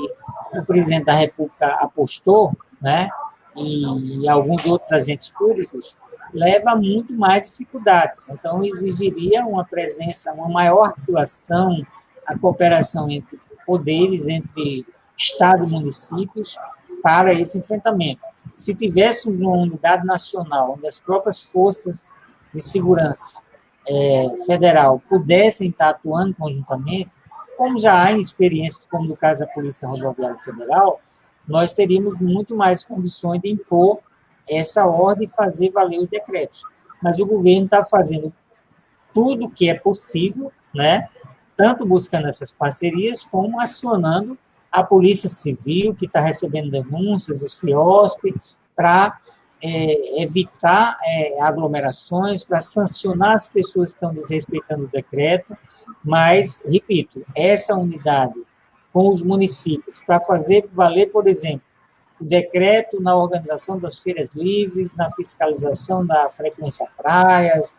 o presidente da República apostou, né, e alguns outros agentes públicos, leva a muito mais dificuldades. Então, exigiria uma presença, uma maior atuação, a cooperação entre poderes, entre Estado e municípios, para esse enfrentamento. Se tivéssemos uma unidade nacional, onde as próprias forças de segurança federal pudessem estar atuando conjuntamente, como já há em experiências, como no caso da Polícia Rodoviária Federal, nós teríamos muito mais condições de impor essa ordem e fazer valer os decretos. Mas o governo está fazendo tudo o que é possível, né? Tanto buscando essas parcerias, como acionando a Polícia Civil, que está recebendo denúncias, o CIOSP, para evitar aglomerações, para sancionar as pessoas que estão desrespeitando o decreto, mas, repito, essa unidade com os municípios, para fazer valer, por exemplo, o decreto na organização das feiras livres, na fiscalização da frequência a praias,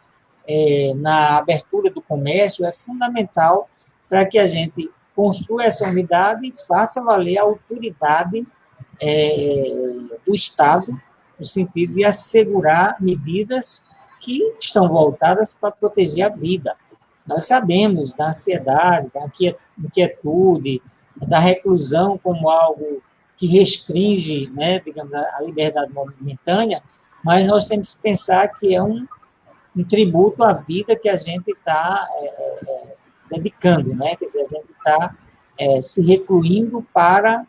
na abertura do comércio, é fundamental para que a gente construa essa unidade e faça valer a autoridade do Estado, no sentido de assegurar medidas que estão voltadas para proteger a vida. Nós sabemos da ansiedade, da inquietude, da reclusão como algo que restringe, né, digamos, a liberdade momentânea, mas nós temos que pensar que é um tributo à vida que a gente está dedicando, né? Quer dizer, a gente está se recluindo para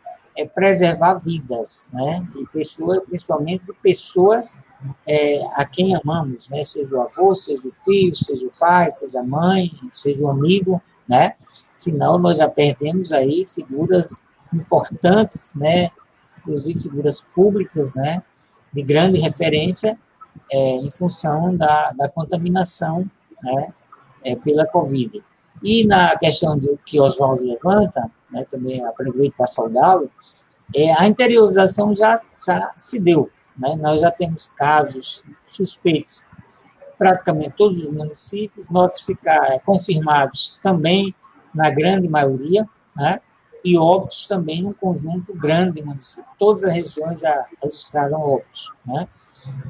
preservar vidas, né? E pessoas, principalmente de pessoas a quem amamos, né? Seja o avô, seja o tio, seja o pai, seja a mãe, seja o amigo, né? Afinal, nós já perdemos aí figuras importantes, né? Inclusive figuras públicas, né? De grande referência em função da contaminação, né? Pela Covid. E na questão do que Oswaldo levanta, né? Também aproveito para saudá-lo, a interiorização já se deu, né? Nós já temos casos suspeitos praticamente todos os municípios, confirmados também na grande maioria, né? E óbitos também num conjunto grande de municípios. Todas as regiões já registraram óbitos, né?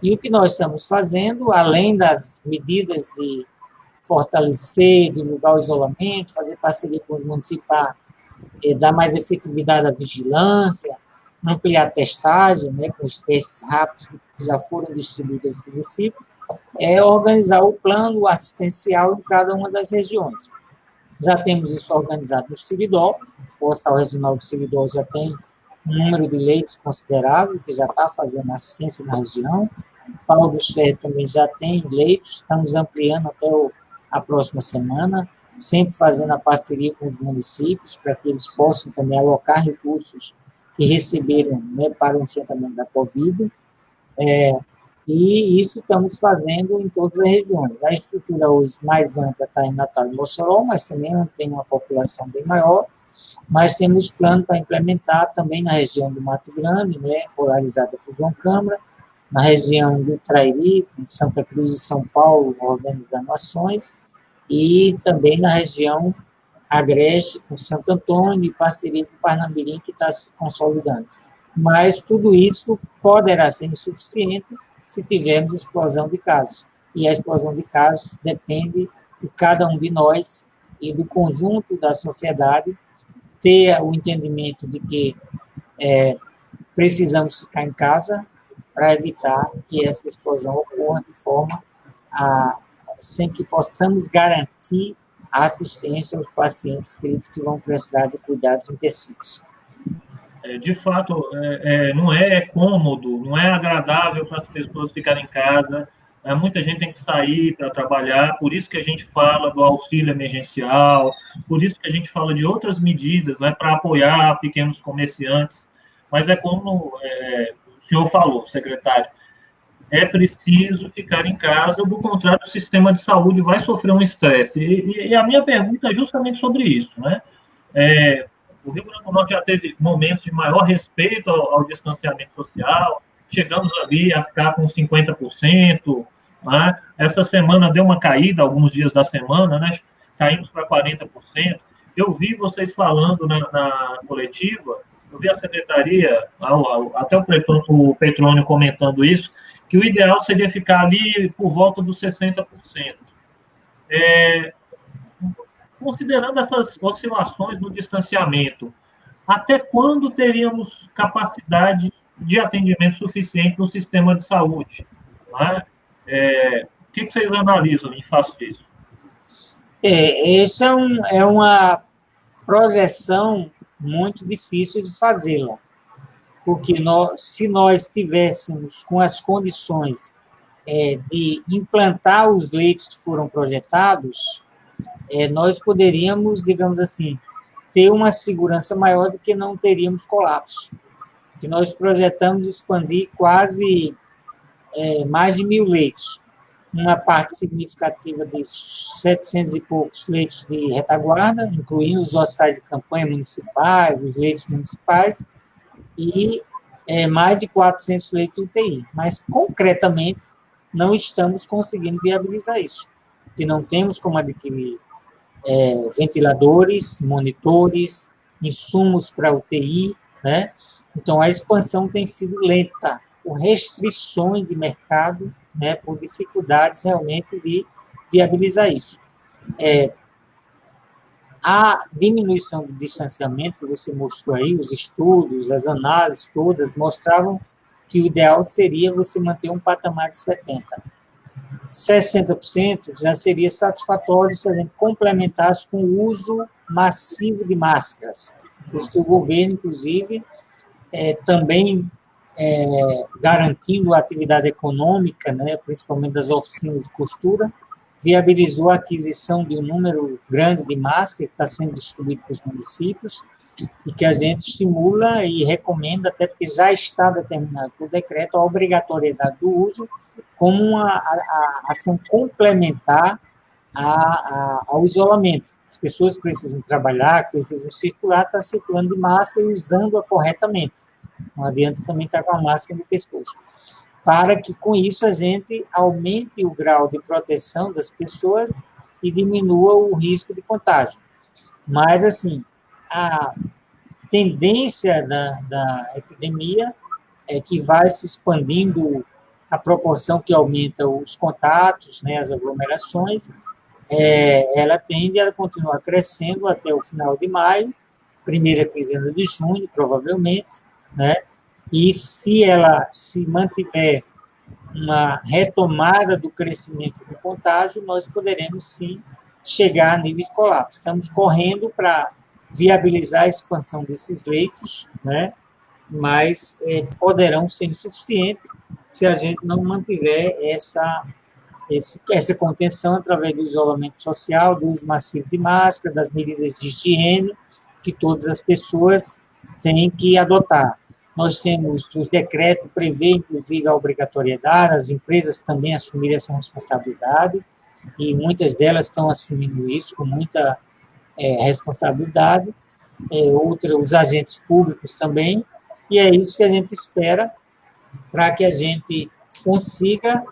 E o que nós estamos fazendo, além das medidas de fortalecer, divulgar o isolamento, fazer parceria com os municípios para dar mais efetividade à vigilância, ampliar a testagem, né, com os testes rápidos que já foram distribuídos aos municípios, organizar o plano assistencial em cada uma das regiões. Já temos isso organizado no Seridó, o Hospital Regional do Seridó já tem um número de leitos considerável, que já está fazendo assistência na região. Paulo dos Ferros também já tem leitos, estamos ampliando até a próxima semana, sempre fazendo a parceria com os municípios, para que eles possam também alocar recursos que receberam, né, para o enfrentamento da Covid, e isso estamos fazendo em todas as regiões. A estrutura hoje mais ampla está em Natal e Mossoró, mas também tem uma população bem maior, mas temos plano para implementar também na região do Mato Grande, né, polarizada por João Câmara, na região do Trairi, Santa Cruz e São Paulo, organizando ações, e também na região Agreste, com Santo Antônio, e parceria com Parnamirim, que está se consolidando. Mas tudo isso poderá ser insuficiente se tivermos explosão de casos. E a explosão de casos depende de cada um de nós e do conjunto da sociedade ter o entendimento de que precisamos ficar em casa para evitar que essa explosão ocorra de forma sem que possamos garantir a assistência aos pacientes críticos que vão precisar de cuidados intensivos. De fato, não é cômodo, não é agradável para as pessoas ficarem em casa. Muita gente tem que sair para trabalhar, por isso que a gente fala do auxílio emergencial, por isso que a gente fala de outras medidas, né, para apoiar pequenos comerciantes. Mas como o senhor falou, secretário, é preciso ficar em casa, do contrário, o sistema de saúde vai sofrer um estresse. E a minha pergunta é justamente sobre isso, né? O Rio Grande do Norte já teve momentos de maior respeito ao distanciamento social, chegamos ali a ficar com 50%, né? Essa semana deu uma caída, alguns dias da semana, né? Caímos para 40%. Eu vi vocês falando na coletiva, eu vi a secretaria, até o Petrônio comentando isso, que o ideal seria ficar ali por volta dos 60%. Considerando essas oscilações no distanciamento, até quando teríamos capacidade de atendimento suficiente no sistema de saúde? Né? O que vocês analisam em face disso? Essa é uma projeção muito difícil de fazê-la, porque se nós tivéssemos com as condições de implantar os leitos que foram projetados, nós poderíamos, digamos assim, ter uma segurança maior do que não teríamos colapso. Que nós projetamos expandir quase mais de 1.000 leitos. Uma parte significativa desses 700 e poucos leitos de retaguarda, incluindo os hospitais de campanha municipais, os leitos municipais, e mais de 400 leitos de UTI. Mas, concretamente, não estamos conseguindo viabilizar isso, porque não temos como adquirir ventiladores, monitores, insumos para UTI, né? Então, a expansão tem sido lenta, por restrições de mercado, né, por dificuldades realmente de viabilizar isso. A diminuição do distanciamento que você mostrou aí, os estudos, as análises todas, mostravam que o ideal seria você manter um patamar de 70%. 60% já seria satisfatório se a gente complementasse com o uso massivo de máscaras. Por isso que o governo, inclusive, também garantindo a atividade econômica, né, principalmente das oficinas de costura, viabilizou a aquisição de um número grande de máscaras que está sendo distribuído para os municípios e que a gente estimula e recomenda, até porque já está determinado por decreto, a obrigatoriedade do uso como uma ação complementar ao isolamento. As pessoas precisam trabalhar, precisam circular, está circulando de máscara e usando-a corretamente. Não adianta também estar com a máscara no pescoço. Para que, com isso, a gente aumente o grau de proteção das pessoas e diminua o risco de contágio. Mas, assim, a tendência da epidemia é que vai se expandindo a proporção que aumenta os contatos, né, as aglomerações, ela tende a continuar crescendo até o final de maio, primeira quinzena de junho, provavelmente, né? E se ela se mantiver uma retomada do crescimento do contágio, nós poderemos, sim, chegar a nível de colapso. Estamos correndo para viabilizar a expansão desses leitos, né? Mas poderão ser insuficientes se a gente não mantiver essa contenção através do isolamento social, do uso massivo de máscara, das medidas de higiene que todas as pessoas têm que adotar. Nós temos, os decretos prevê, inclusive, a obrigatoriedade, as empresas também assumirem essa responsabilidade, e muitas delas estão assumindo isso com muita responsabilidade, os agentes públicos também, e é isso que a gente espera para que a gente consiga,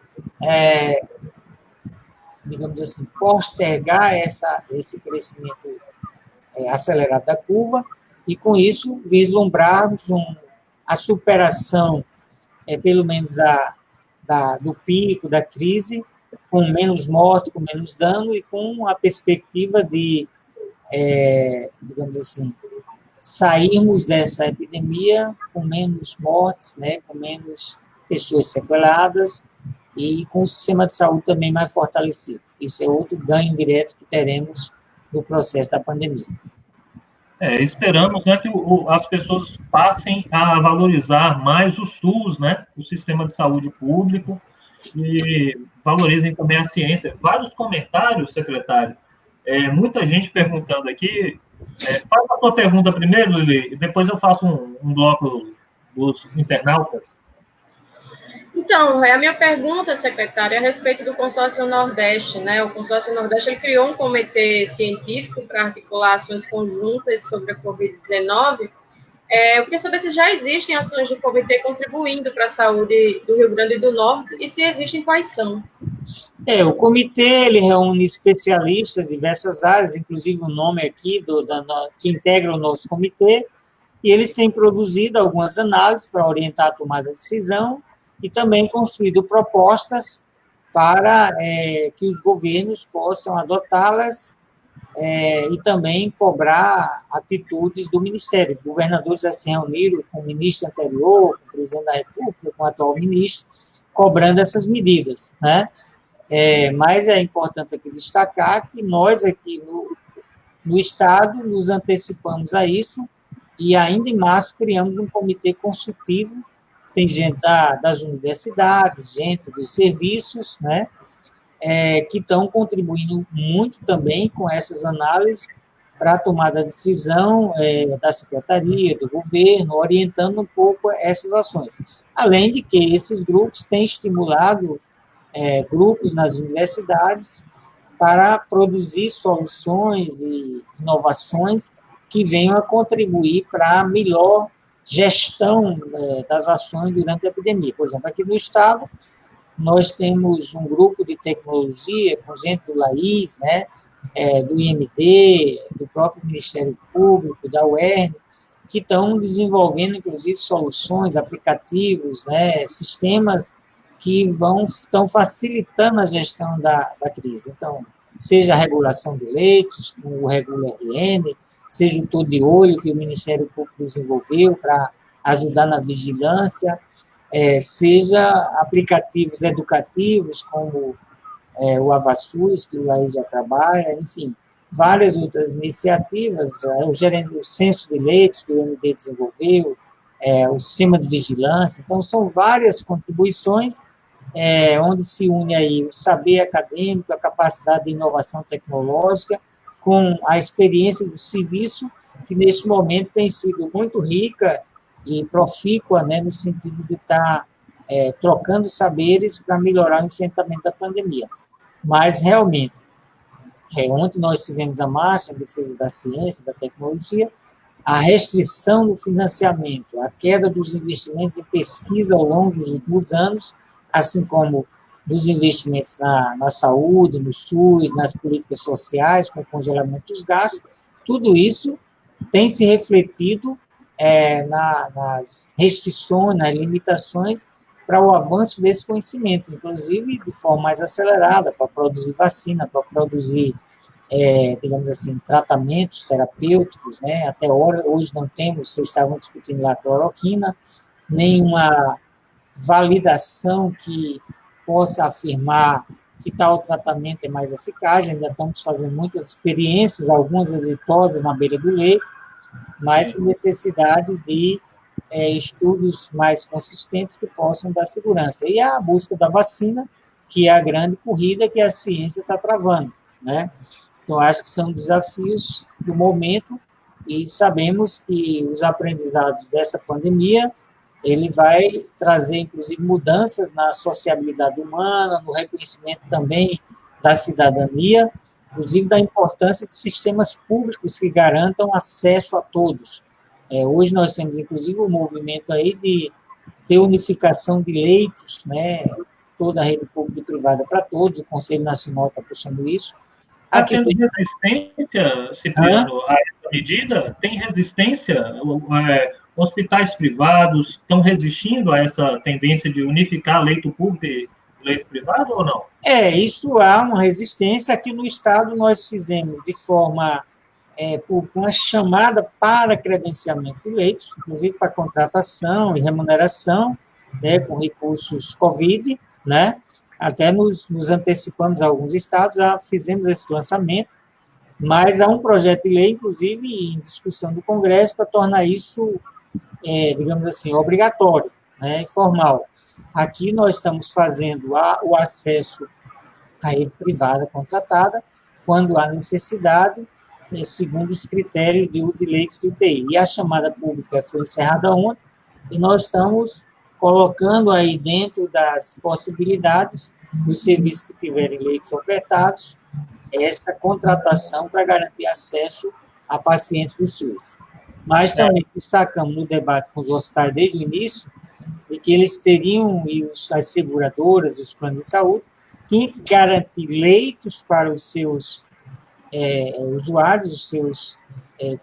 digamos assim, postergar esse crescimento acelerado da curva, e com isso vislumbrarmos a superação, pelo menos do pico da crise, com menos morte, com menos dano, e com a perspectiva de, digamos assim, sairmos dessa epidemia com menos mortes, né, com menos pessoas sequeladas e com o sistema de saúde também mais fortalecido. Isso é outro ganho direto que teremos no processo da pandemia. Esperamos, né, que as pessoas passem a valorizar mais o SUS, né, o sistema de saúde público, e valorizem também a ciência. Vários comentários, secretário, muita gente perguntando aqui. Faz a sua pergunta primeiro, Lili, e depois eu faço um bloco dos internautas. Então, a minha pergunta, secretária, é a respeito do Consórcio Nordeste, né? O Consórcio Nordeste ele criou um comitê científico para articular ações conjuntas sobre a Covid-19. Eu queria saber se já existem ações do comitê contribuindo para a saúde do Rio Grande do Norte e se existem, quais são. O comitê ele reúne especialistas de diversas áreas, inclusive o nome aqui que integra o nosso comitê, e eles têm produzido algumas análises para orientar a tomada de decisão e também construído propostas para que os governos possam adotá-las e também cobrar atitudes do Ministério. Os governadores já se reuniram com o ministro anterior, com o presidente da República, com o atual ministro, cobrando essas medidas, né? Mas é importante aqui destacar que nós aqui no Estado nos antecipamos a isso e ainda em março criamos um comitê consultivo, tem gente das universidades, gente dos serviços, né, que estão contribuindo muito também com essas análises para a tomada de decisão da secretaria, do governo, orientando um pouco essas ações. Além de que esses grupos têm estimulado grupos nas universidades para produzir soluções e inovações que venham a contribuir para a melhor gestão das ações durante a epidemia. Por exemplo, aqui no Estado, nós temos um grupo de tecnologia com gente do LAIS, né, do IMD, do próprio Ministério Público, da UERN, que estão desenvolvendo, inclusive, soluções, aplicativos, né, sistemas que estão facilitando a gestão da crise. Então, seja a regulação de leitos, o Regula RN, seja o Tô de Olho, que o Ministério Público desenvolveu para ajudar na vigilância, seja aplicativos educativos, como o AvaSUS, que o Laís já trabalha, enfim, várias outras iniciativas, o censo de leitos, que o IMD desenvolveu, o sistema de vigilância. Então, são várias contribuições onde se une aí o saber acadêmico, a capacidade de inovação tecnológica, com a experiência do serviço, que neste momento tem sido muito rica e profícua, né, no sentido de estar trocando saberes para melhorar o enfrentamento da pandemia. Mas, realmente, ontem nós tivemos a marcha em defesa da ciência, da tecnologia, a restrição do financiamento, a queda dos investimentos em pesquisa ao longo dos últimos anos, assim como dos investimentos na saúde, no SUS, nas políticas sociais, com o congelamento dos gastos, tudo isso tem se refletido nas restrições, nas limitações para o avanço desse conhecimento, inclusive de forma mais acelerada, para produzir vacina, para produzir, digamos assim, tratamentos terapêuticos, né? Até hoje não temos, vocês estavam discutindo lá a cloroquina, nenhuma validação que possa afirmar que tal tratamento é mais eficaz, ainda estamos fazendo muitas experiências, algumas exitosas na beira do leito, mas com necessidade de estudos mais consistentes que possam dar segurança. E a busca da vacina, que é a grande corrida que a ciência está travando, né? Então, acho que são desafios do momento e sabemos que os aprendizados dessa pandemia ele vai trazer, inclusive, mudanças na sociabilidade humana, no reconhecimento também da cidadania, inclusive da importância de sistemas públicos que garantam acesso a todos. Hoje nós temos, inclusive, um movimento aí de ter unificação de leitos, né, toda a rede pública e privada para todos, o Conselho Nacional está puxando isso. Está tendo resistência, Cipriano, a essa medida? Tem resistência? Hospitais privados estão resistindo a essa tendência de unificar leito público e leito privado ou não? Isso há uma resistência. Aqui no Estado nós fizemos de forma, por uma chamada para credenciamento de leitos, inclusive para contratação e remuneração, né, com recursos Covid, né? Até nos antecipamos a alguns estados, já fizemos esse lançamento, mas há um projeto de lei, inclusive, em discussão do Congresso, para tornar isso, digamos assim, obrigatório, né, formal. Aqui nós estamos fazendo o acesso à rede privada contratada, quando há necessidade, segundo os critérios de uso de leitos de UTI. E a chamada pública foi encerrada ontem, e nós estamos colocando aí dentro das possibilidades dos serviços que tiverem leitos ofertados, essa contratação para garantir acesso a pacientes do SUS. Mas também destacamos no debate com os hospitais desde o início, de que eles teriam, e as seguradoras, os planos de saúde, tinham que garantir leitos para os seus usuários, os seus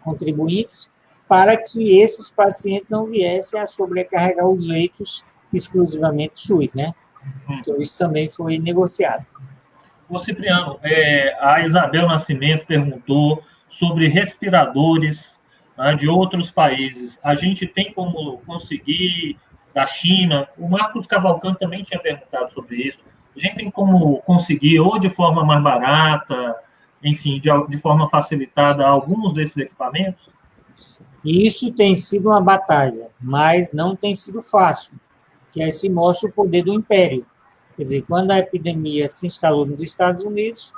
contribuintes, para que esses pacientes não viessem a sobrecarregar os leitos exclusivamente SUS, né? Então, isso também foi negociado. Ô, Cipriano, a Isabel Nascimento perguntou sobre respiradores, né, de outros países. A gente tem como conseguir da China? O Marcos Cavalcante também tinha perguntado sobre isso. A gente tem como conseguir, ou de forma mais barata, enfim, de forma facilitada, alguns desses equipamentos? E isso tem sido uma batalha, mas não tem sido fácil, que aí se mostra o poder do império. Quer dizer, quando a epidemia se instalou nos Estados Unidos,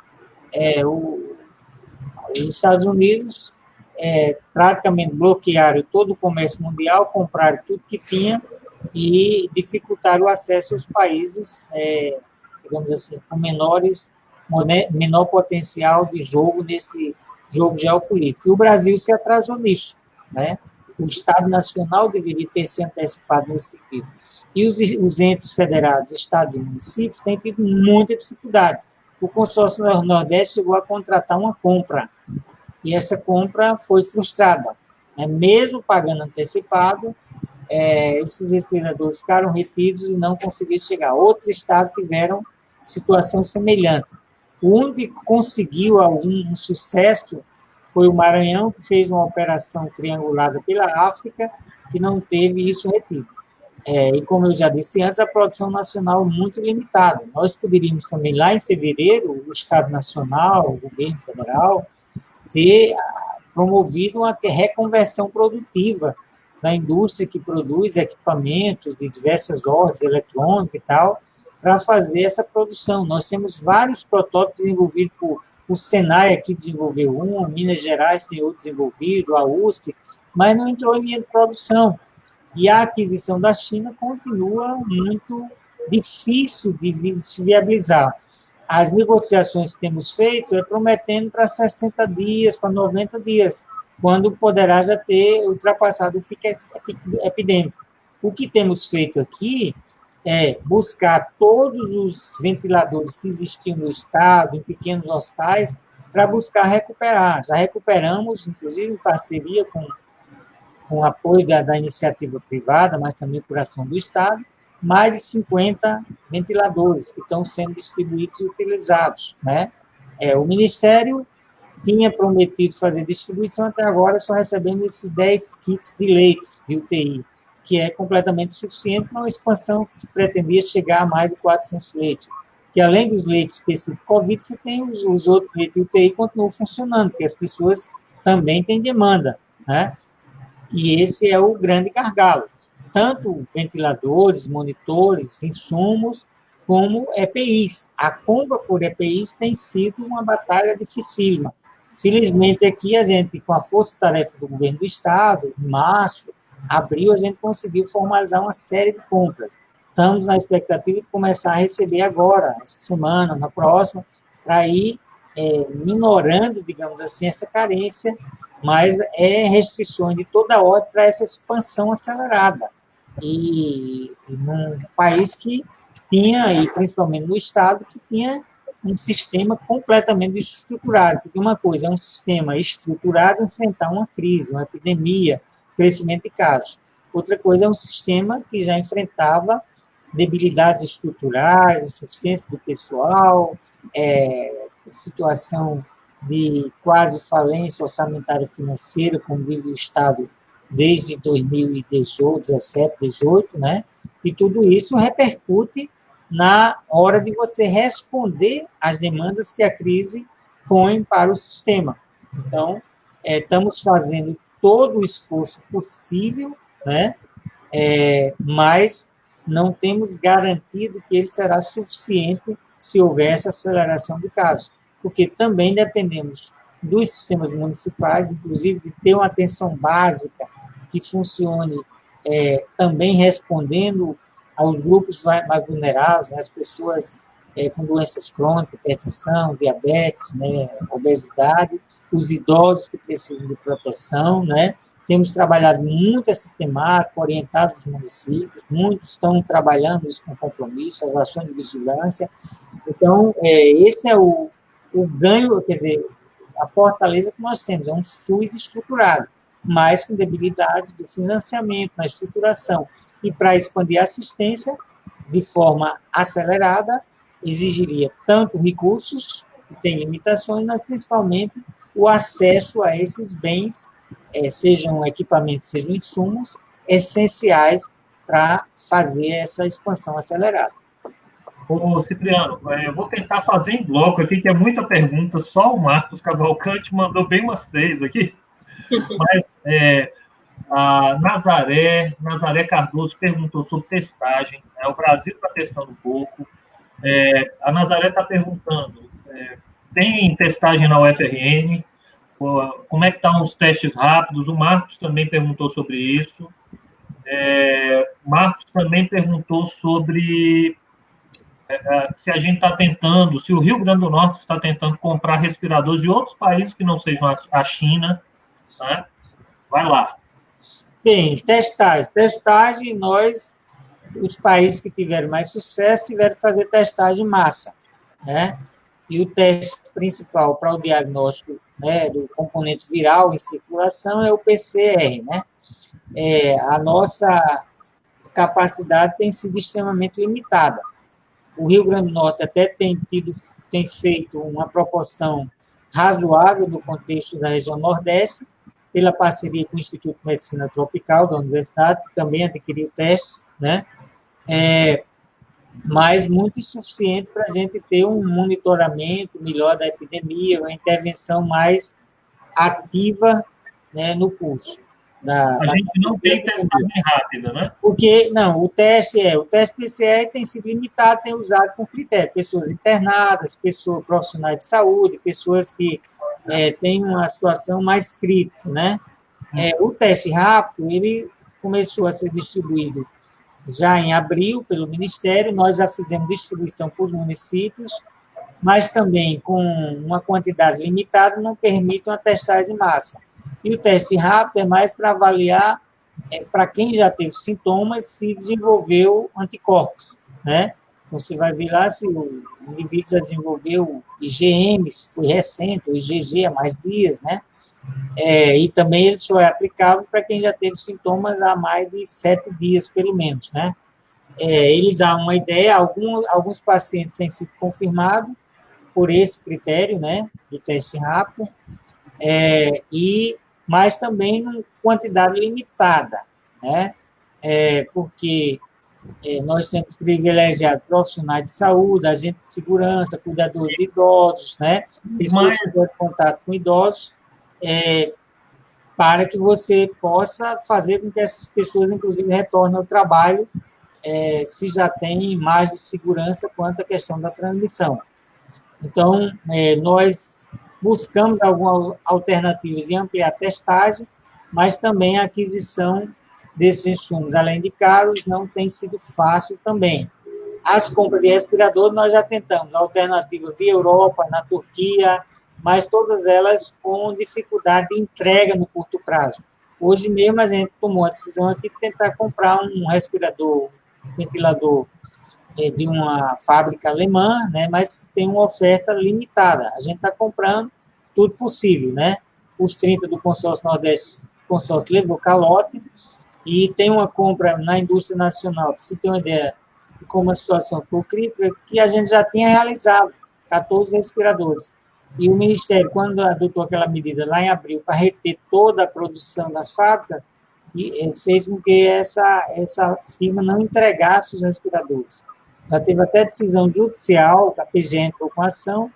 os Estados Unidos praticamente bloquearam todo o comércio mundial, compraram tudo que tinha e dificultaram o acesso aos países, digamos assim, com menor potencial de jogo nesse jogo geopolítico. E o Brasil se atrasou nisso, né? O Estado Nacional deveria ter se antecipado nesse sentido. E os entes federados, estados e municípios, têm tido muita dificuldade. O consórcio Nordeste chegou a contratar uma compra, e essa compra foi frustrada, né? Mesmo pagando antecipado, esses respiradores ficaram retidos e não conseguiram chegar. Outros estados tiveram situação semelhante. O único que conseguiu algum sucesso foi o Maranhão, que fez uma operação triangulada pela África, que não teve isso retido. E como eu já disse antes, a produção nacional é muito limitada. Nós poderíamos também, lá em fevereiro, o Estado Nacional, o governo federal, ter promovido uma reconversão produtiva da indústria que produz equipamentos de diversas ordens, eletrônica e tal, para fazer essa produção. Nós temos vários protótipos desenvolvidos por o Senai aqui desenvolveu um, Minas Gerais tem outro desenvolvido, a USP, mas não entrou em linha de produção. E a aquisição da China continua muito difícil de se viabilizar. As negociações que temos feito prometendo para 60 dias, para 90 dias, quando poderá já ter ultrapassado o pico epidêmico. O que temos feito aqui é buscar todos os ventiladores que existiam no estado, em pequenos hospitais, para buscar recuperar. Já recuperamos, inclusive, em parceria com o apoio da iniciativa privada, mas também por ação do Estado, mais de 50 ventiladores que estão sendo distribuídos e utilizados, né? O Ministério tinha prometido fazer distribuição, até agora só recebemos esses 10 kits de leitos de UTI, que é completamente suficiente para uma expansão que se pretendia chegar a mais de 400 leitos. Que além dos leitos específicos de Covid, você tem os outros leitos de UTI que continuam funcionando, porque as pessoas também têm demanda, né? E esse é o grande gargalo. Tanto ventiladores, monitores, insumos, como EPIs. A compra por EPIs tem sido uma batalha dificílima. Felizmente, aqui a gente, com a força-tarefa do governo do Estado, em março, abril, a gente conseguiu formalizar uma série de compras. Estamos na expectativa de começar a receber agora, essa semana, na próxima, para ir minorando, digamos assim, essa carência, mas restrições de toda ordem para essa expansão acelerada. E num país que tinha, e principalmente no Estado, que tinha um sistema completamente desestruturado, porque uma coisa é um sistema estruturado enfrentar uma crise, uma epidemia, crescimento de casos. Outra coisa é um sistema que já enfrentava debilidades estruturais, insuficiência do pessoal, situação de quase falência orçamentária financeira, como vive o Estado desde 2018, 17, 18, né? E tudo isso repercute na hora de você responder às demandas que a crise põe para o sistema. Então, estamos fazendo todo o esforço possível, né? Mas não temos garantia de que ele será suficiente se houver essa aceleração de casos, porque também dependemos dos sistemas municipais, inclusive de ter uma atenção básica que funcione também respondendo aos grupos mais vulneráveis, né, as pessoas com doenças crônicas, hipertensão, diabetes, né, obesidade, os idosos que precisam de proteção, né? Temos trabalhado muito essa temática, orientado os municípios, muitos estão trabalhando isso com compromisso, as ações de vigilância. Então, esse é o ganho, quer dizer, a fortaleza que nós temos, é um SUS estruturado, mas com debilidade do financiamento, na estruturação. E para expandir a assistência de forma acelerada, exigiria tanto recursos, que têm limitações, mas principalmente o acesso a esses bens, sejam equipamentos, sejam insumos, essenciais para fazer essa expansão acelerada. Ô, Cipriano, eu vou tentar fazer em bloco aqui, que é muita pergunta, só o Marcos Cavalcante mandou bem umas 6 aqui, mas a Nazaré Cardoso perguntou sobre testagem, o Brasil está testando pouco, a Nazaré está perguntando, tem testagem na UFRN, como é que estão os testes rápidos? O Marcos também perguntou sobre isso. Marcos também perguntou sobre se a gente está tentando, se o Rio Grande do Norte está tentando comprar respiradores de outros países que não sejam a China, né? Vai lá. Bem, testagem, os países que tiveram mais sucesso tiveram que fazer testagem em massa, né? E o teste principal para o diagnóstico, né, do componente viral em circulação é o PCR, né? A nossa capacidade tem sido extremamente limitada. O Rio Grande do Norte até tem feito uma proporção razoável no contexto da região Nordeste, pela parceria com o Instituto de Medicina Tropical da Universidade, que também adquiriu testes, né? Mas muito insuficiente para a gente ter um monitoramento melhor da epidemia, uma intervenção mais ativa, né, no curso. A gente não tem testagem rápida, né? Porque, não, o teste PCR tem sido limitado, tem usado com critério, pessoas internadas, pessoas profissionais de saúde, pessoas que têm uma situação mais crítica, né? O teste rápido, ele começou a ser distribuído já em abril pelo Ministério, nós já fizemos distribuição para os municípios, mas também com uma quantidade limitada não permite uma testagem em massa. E o teste rápido é mais para avaliar, para quem já teve sintomas, se desenvolveu anticorpos, né? Você vai ver lá se o indivíduo já desenvolveu IgM, se foi recente, ou IgG há mais dias, né? E também ele só é aplicável para quem já teve sintomas há mais de 7 dias, pelo menos, né? Ele dá uma ideia, alguns pacientes têm sido confirmados por esse critério, né, de teste rápido, mas também em quantidade limitada, né? Porque nós temos privilegiado profissionais de saúde, agentes de segurança, cuidadores de idosos, né? Pessoas que têm contato com idosos, para que você possa fazer com que essas pessoas, inclusive, retornem ao trabalho, se já tem mais de segurança quanto à questão da transmissão. Então, nós buscamos algumas alternativas de ampliar a testagem, mas também a aquisição desses insumos, além de caros, não tem sido fácil também. As compras de respirador, nós já tentamos alternativas via Europa, na Turquia, mas todas elas com dificuldade de entrega no curto prazo. Hoje mesmo a gente tomou a decisão aqui de tentar comprar um respirador, ventilador de uma fábrica alemã, né, mas que tem uma oferta limitada. A gente está comprando tudo possível, né? Os 30 do consórcio Nordeste, o consórcio levou calote, e tem uma compra na indústria nacional, para você ter uma ideia de como a situação ficou crítica, que a gente já tinha realizado 14 respiradores. E o Ministério, quando adotou aquela medida lá em abril, para reter toda a produção das fábricas, fez com que essa firma não entregasse os respiradores. Já teve até decisão judicial, que a PGE entrou com ação,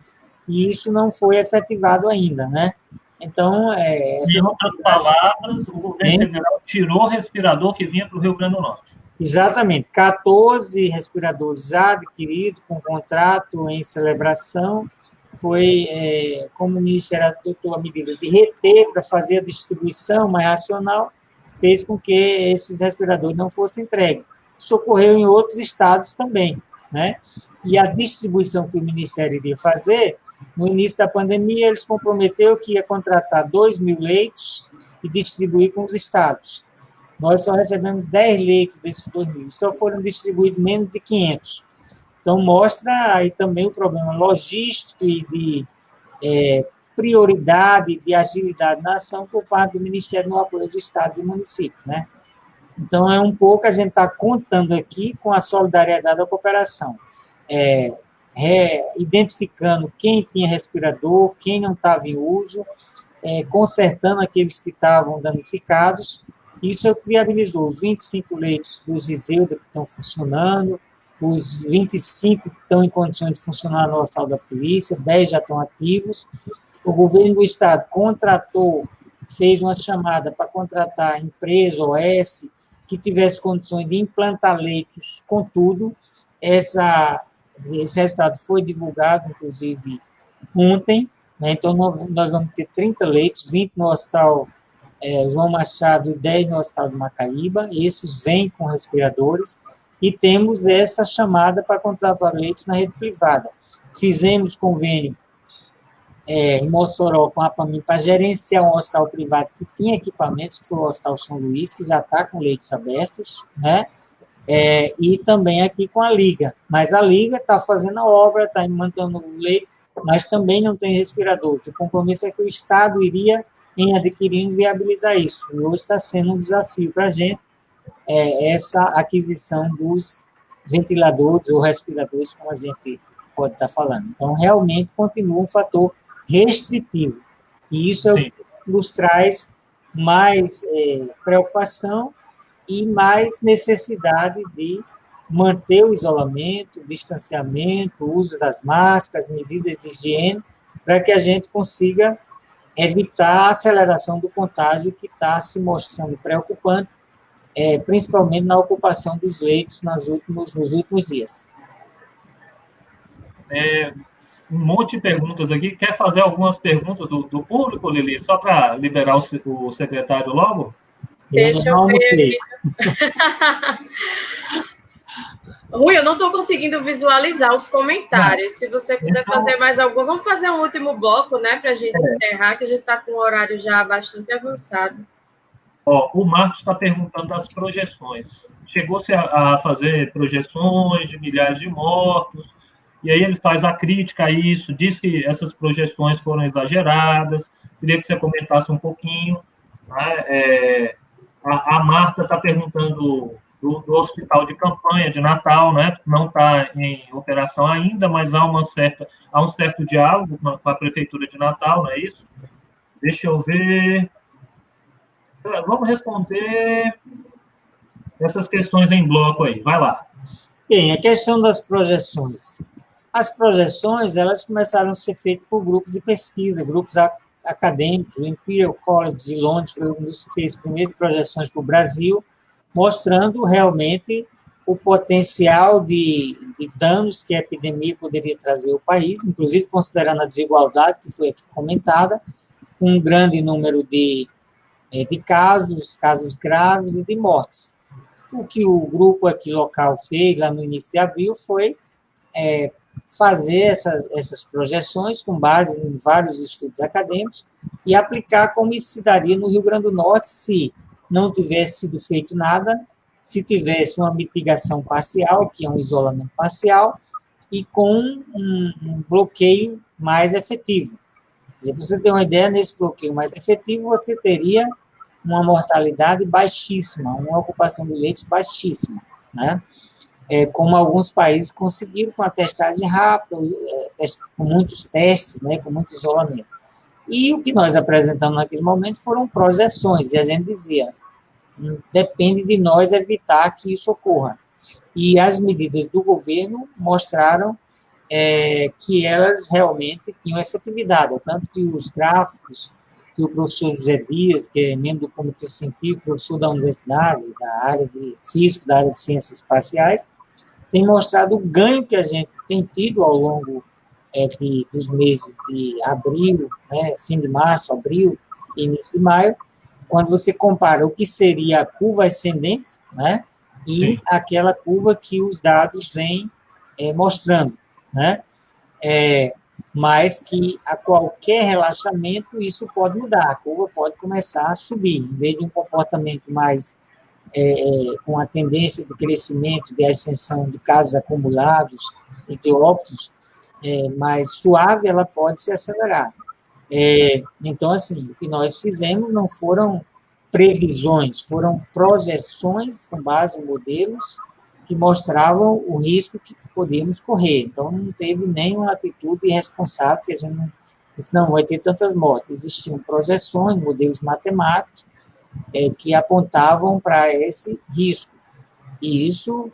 e isso não foi efetivado ainda, né? Então, em outras palavras, o governo federal tirou o respirador que vinha para o Rio Grande do Norte. Exatamente. 14 respiradores já adquiridos, com contrato em celebração, foi, como o Ministério adotou a medida de reter para fazer a distribuição mais racional, fez com que esses respiradores não fossem entregues. isso ocorreu em outros estados também, né? E a distribuição que o Ministério iria fazer, no início da pandemia, eles comprometeu que ia contratar 2.000 leitos e distribuir com os estados. Nós só recebemos 10 leitos desses 2.000, só foram distribuídos menos de 500. Então, mostra aí também o problema logístico e de prioridade, de agilidade na ação por parte do Ministério no apoio aos estados e municípios, né? Então, é um pouco a gente está contando aqui com a solidariedade da cooperação, identificando quem tinha respirador, quem não estava em uso, consertando aqueles que estavam danificados. Isso é o que viabilizou os 25 leitos do Giseuda que estão funcionando, os 25 que estão em condições de funcionar no Hospital da Polícia, 10 já estão ativos. O governo do estado fez uma chamada para contratar a empresa OS que tivesse condições de implantar leitos, contudo, esse resultado foi divulgado, inclusive, ontem, né? Então, nós vamos ter 30 leitos, 20 no Hospital João Machado e 10 no Hospital de Macaíba, esses vêm com respiradores, e temos essa chamada para contratar leitos na rede privada. Fizemos convênio em Mossoró com a PAMIM para gerenciar um hospital privado que tinha equipamentos, que foi o Hospital São Luís, que já está com leitos abertos, né? E também aqui com a Liga. Mas a Liga está fazendo a obra, está implantando o leito, mas também não tem respirador. O compromisso é que o Estado iria em adquirir e viabilizar isso. E hoje está sendo um desafio para a gente essa aquisição dos ventiladores ou respiradores, como a gente pode estar falando. Então, realmente, continua um fator restritivo. E isso nos traz mais preocupação e mais necessidade de manter o isolamento, o distanciamento, o uso das máscaras, medidas de higiene, para que a gente consiga evitar a aceleração do contágio que está se mostrando preocupante, principalmente na ocupação dos leitos nos últimos dias. Um monte de perguntas aqui. Quer fazer algumas perguntas do público, Lili, só para liberar o secretário logo? Deixa eu ver. Rui, eu não estou conseguindo visualizar os comentários. Se você puder fazer mais algum, vamos fazer um último bloco, né, para a gente encerrar, que a gente está com um horário já bastante avançado. O Marcos está perguntando das projeções. Chegou-se a fazer projeções de milhares de mortos, e aí ele faz a crítica a isso, diz que essas projeções foram exageradas. Queria que você comentasse um pouquinho. Né? A Marta está perguntando do hospital de campanha de Natal, né? Não está em operação ainda, mas há um certo diálogo com a Prefeitura de Natal, não é isso? Deixa eu ver. Vamos responder essas questões em bloco aí. Vai lá. Bem, a questão das projeções. As projeções, elas começaram a ser feitas por grupos de pesquisa, grupos acadêmicos. O Imperial College de Londres foi um dos que fez primeiras projeções para o Brasil, mostrando realmente o potencial de danos que a epidemia poderia trazer ao país, inclusive considerando a desigualdade, que foi aqui comentada, um grande número de casos graves e de mortes. O que o grupo aqui local fez, lá no início de abril, foi fazer essas projeções com base em vários estudos acadêmicos e aplicar como isso se daria no Rio Grande do Norte se não tivesse sido feito nada, se tivesse uma mitigação parcial, que é um isolamento parcial, e com um bloqueio mais efetivo. Para você ter uma ideia, nesse bloqueio mais efetivo, você teria uma mortalidade baixíssima, uma ocupação de leitos baixíssima, né? Como alguns países conseguiram com a testagem rápida, com muitos testes, né, com muito isolamento. E o que nós apresentamos naquele momento foram projeções, e a gente dizia, depende de nós evitar que isso ocorra. E as medidas do governo mostraram que elas realmente tinham efetividade, tanto que os gráficos que o professor José Dias, que é membro do Comitê Científico, professor da universidade, da área de física, da área de ciências espaciais, tem mostrado o ganho que a gente tem tido ao longo dos meses de abril, né, fim de março, abril, início de maio, quando você compara o que seria a curva ascendente, né, e Sim. aquela curva que os dados vêm mostrando, né? Mas que a qualquer relaxamento isso pode mudar, a curva pode começar a subir, em vez de um comportamento mais com a tendência de crescimento, de ascensão de casos acumulados e de óbitos mais suave, ela pode se acelerar. Então, assim, o que nós fizemos não foram previsões, foram projeções com base em modelos que mostravam o risco que podíamos correr. Então, não teve nenhuma atitude irresponsável, que a gente não disse, não, vai ter tantas mortes. Existiam projeções, modelos matemáticos, que apontavam para esse risco. E isso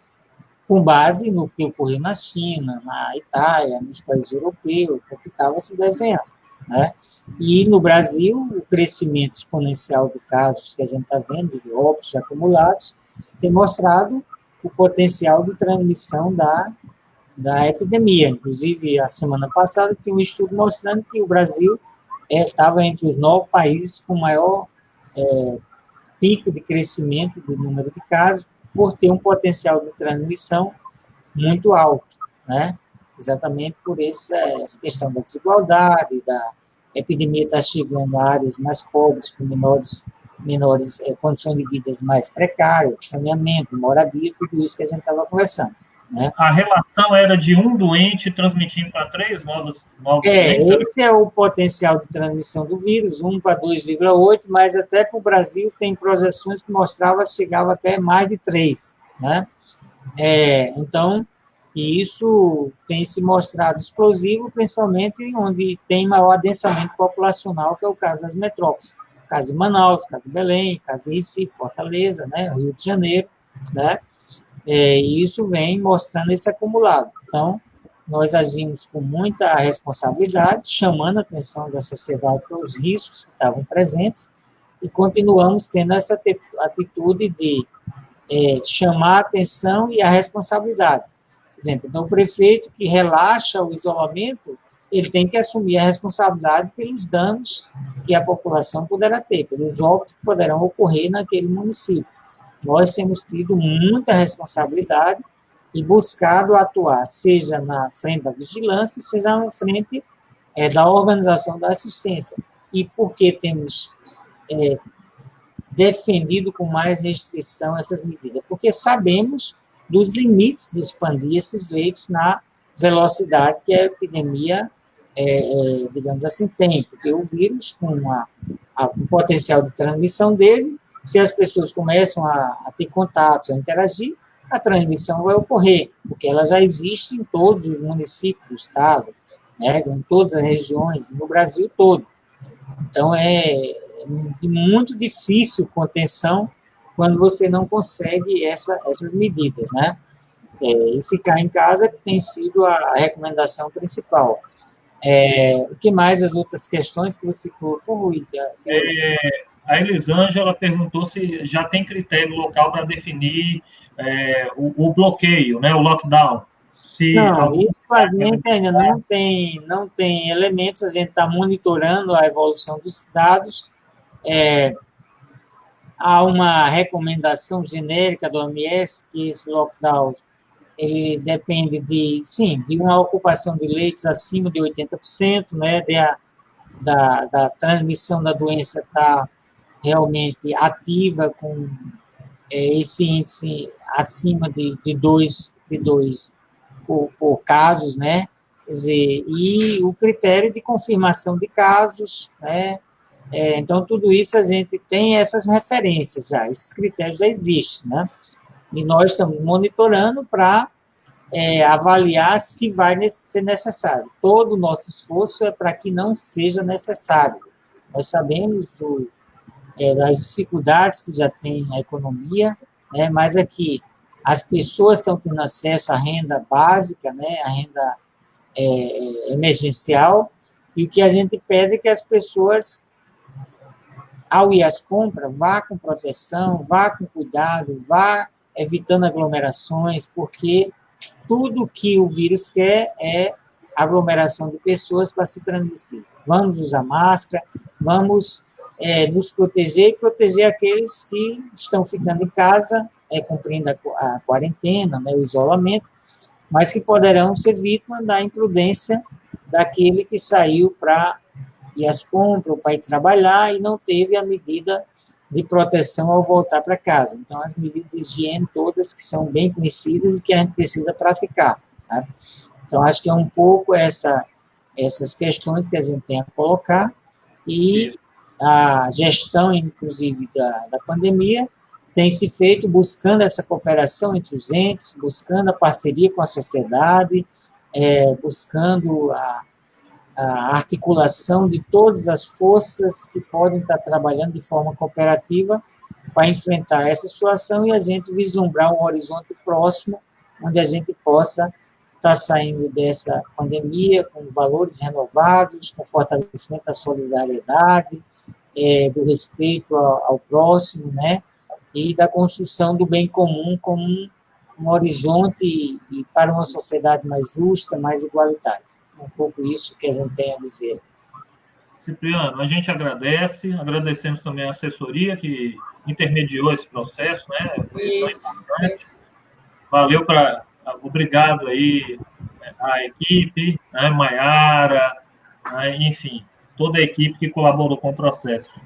com base no que ocorreu na China, na Itália, nos países europeus, o que estava se desenhando, né? E no Brasil, o crescimento exponencial de casos que a gente está vendo, de óbitos acumulados, tem mostrado o potencial de transmissão da epidemia. Inclusive, a semana passada, tinha um estudo mostrando que o Brasil estava entre os 9 países com maior pico de crescimento do número de casos, por ter um potencial de transmissão muito alto, né? Exatamente por essa questão da desigualdade, da epidemia está chegando a áreas mais pobres, com menores condições de vida mais precárias, de saneamento, moradia, tudo isso que a gente estava conversando, né? A relação era de um doente transmitindo para 3 novos doentes? Esse é o potencial de transmissão do vírus, 1 para 2,8, mas até para o Brasil tem projeções que mostravam que chegava até mais de 3, né? Então, isso tem se mostrado explosivo, principalmente onde tem maior adensamento populacional, que é o caso das metrópoles. O caso de Manaus, o caso de Belém, o caso de Recife, Fortaleza, né? Rio de Janeiro, né? E isso vem mostrando esse acumulado. Então, nós agimos com muita responsabilidade, chamando a atenção da sociedade para os riscos que estavam presentes, e continuamos tendo essa atitude de chamar a atenção e a responsabilidade. Por exemplo, então, o prefeito que relaxa o isolamento, ele tem que assumir a responsabilidade pelos danos que a população poderá ter, pelos óbitos que poderão ocorrer naquele município. Nós temos tido muita responsabilidade e buscado atuar, seja na frente da vigilância, seja na frente da organização da assistência. E por que temos defendido com mais restrição essas medidas? Porque sabemos dos limites de expandir esses leitos na velocidade que a epidemia, digamos assim, tem, porque o vírus, com o potencial de transmissão dele, se as pessoas começam a ter contatos, a interagir, a transmissão vai ocorrer, porque ela já existe em todos os municípios do estado, né, em todas as regiões, no Brasil todo. Então, é muito difícil contenção quando você não consegue essas medidas, né? E ficar em casa tem sido a recomendação principal. O que mais as outras questões que você colocou, Rui? A Elisângela perguntou se já tem critério local para definir o bloqueio, né, o lockdown. Isso a gente ainda não tem elementos, a gente está monitorando a evolução dos dados. Há uma recomendação genérica do OMS que esse lockdown ele depende de uma ocupação de leitos acima de 80%, né, da transmissão da doença estar realmente ativa com esse índice acima de 2 por casos, né? Quer dizer, e o critério de confirmação de casos, né? Então, tudo isso a gente tem essas referências já, esses critérios já existem, né? E nós estamos monitorando para avaliar se vai ser necessário. Todo o nosso esforço é para que não seja necessário. Nós sabemos das dificuldades que já tem a economia, né? Mas aqui as pessoas estão tendo acesso à renda básica, né? A renda emergencial, e o que a gente pede é que as pessoas, ao ir às compras, vá com proteção, vá com cuidado, vá evitando aglomerações, porque tudo que o vírus quer é aglomeração de pessoas para se transmitir. Vamos usar máscara, vamos nos proteger e proteger aqueles que estão ficando em casa cumprindo a quarentena, né, o isolamento, mas que poderão ser vítimas da imprudência daquele que saiu para ir às compras, para ir trabalhar e não teve a medida de proteção ao voltar para casa. Então, as medidas de higiene todas que são bem conhecidas e que a gente precisa praticar. Tá? Então, acho que é um pouco essas questões que a gente tem a colocar e a gestão, inclusive, da pandemia tem se feito buscando essa cooperação entre os entes, buscando a parceria com a sociedade, buscando a articulação de todas as forças que podem estar trabalhando de forma cooperativa para enfrentar essa situação e a gente vislumbrar um horizonte próximo onde a gente possa estar saindo dessa pandemia com valores renovados, com fortalecimento da solidariedade, do respeito ao próximo, né? E da construção do bem comum como um horizonte e para uma sociedade mais justa, mais igualitária. É um pouco isso que a gente tem a dizer. Cipriano, a gente agradecemos também a assessoria que intermediou esse processo, né? Foi tão importante. Obrigado aí à equipe, né? Maiara, né? Enfim, toda a equipe que colaborou com o processo.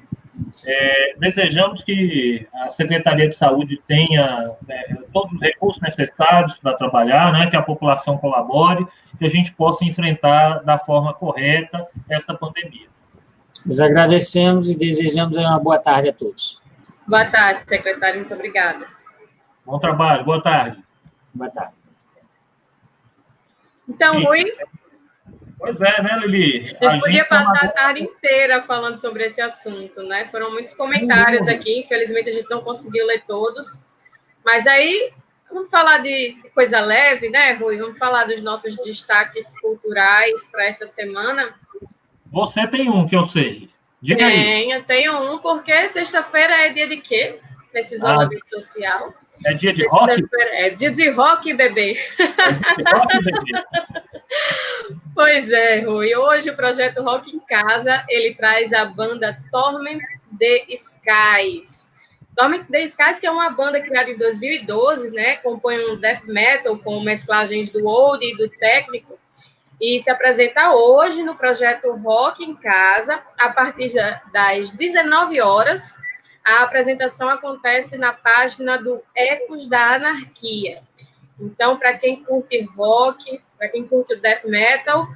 Desejamos que a Secretaria de Saúde tenha todos os recursos necessários para trabalhar, né, que a população colabore, que a gente possa enfrentar da forma correta essa pandemia. Nós agradecemos e desejamos uma boa tarde a todos. Boa tarde, secretário. Muito obrigada. Bom trabalho. Boa tarde. Boa tarde. Então, Rui... Pois é, né, Lili? A gente podia passar a tarde inteira falando sobre esse assunto, né? Foram muitos comentários aqui, infelizmente a gente não conseguiu ler todos. Mas aí, vamos falar de coisa leve, né, Rui? Vamos falar dos nossos destaques culturais para essa semana. Você tem um que eu sei. Diga aí. Tenho um, porque sexta-feira é dia de quê? Nesse isolamento social. É dia de rock? É dia de rock, bebê. É dia de rock, bebê. Pois é, Rui. Hoje o projeto Rock em Casa, ele traz a banda Torment the Skies. Torment the Skies, que é uma banda criada em 2012, né? Compõe um death metal com mesclagens do old e do técnico. E se apresenta hoje no projeto Rock em Casa, a partir das 19 horas. A apresentação acontece na página do Ecos da Anarquia. Então, para quem curte rock, para quem curte o death metal,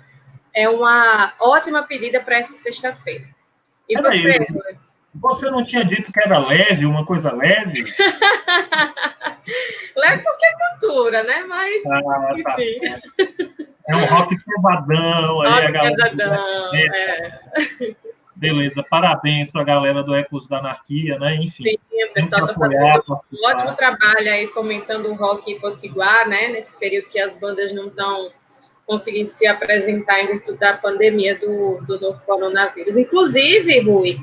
é uma ótima pedida para essa sexta-feira. E você não tinha dito que era leve, uma coisa leve? Leve porque é cultura, né? Mas, enfim. Tá. É um rock pesadão. Rock pesadão, Beleza, parabéns para a galera do Ecos da Anarquia, né? Enfim. Sim, o pessoal está fazendo um ótimo trabalho aí, fomentando o rock potiguar, né? Nesse período que as bandas não estão conseguindo se apresentar em virtude da pandemia do novo coronavírus. Inclusive, Rui,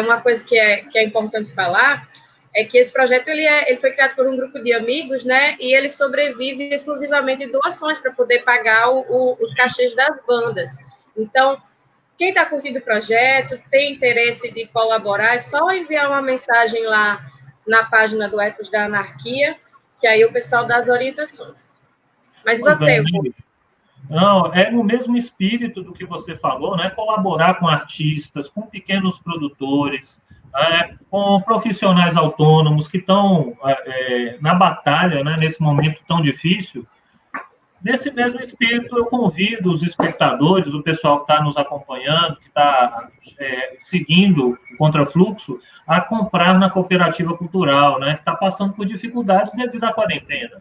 uma coisa que é importante falar é que esse projeto ele foi criado por um grupo de amigos, né? E ele sobrevive exclusivamente de doações para poder pagar os cachês das bandas. Então, quem está curtindo o projeto, tem interesse de colaborar, é só enviar uma mensagem lá na página do Ecos da Anarquia, que aí o pessoal dá as orientações. Mas você... Não, é no mesmo espírito do que você falou, né? Colaborar com artistas, com pequenos produtores, com profissionais autônomos que estão na batalha, né? Nesse momento tão difícil. Nesse mesmo espírito, eu convido os espectadores, o pessoal que está nos acompanhando, que está seguindo o Contrafluxo, a comprar na cooperativa cultural, né, que está passando por dificuldades devido à quarentena.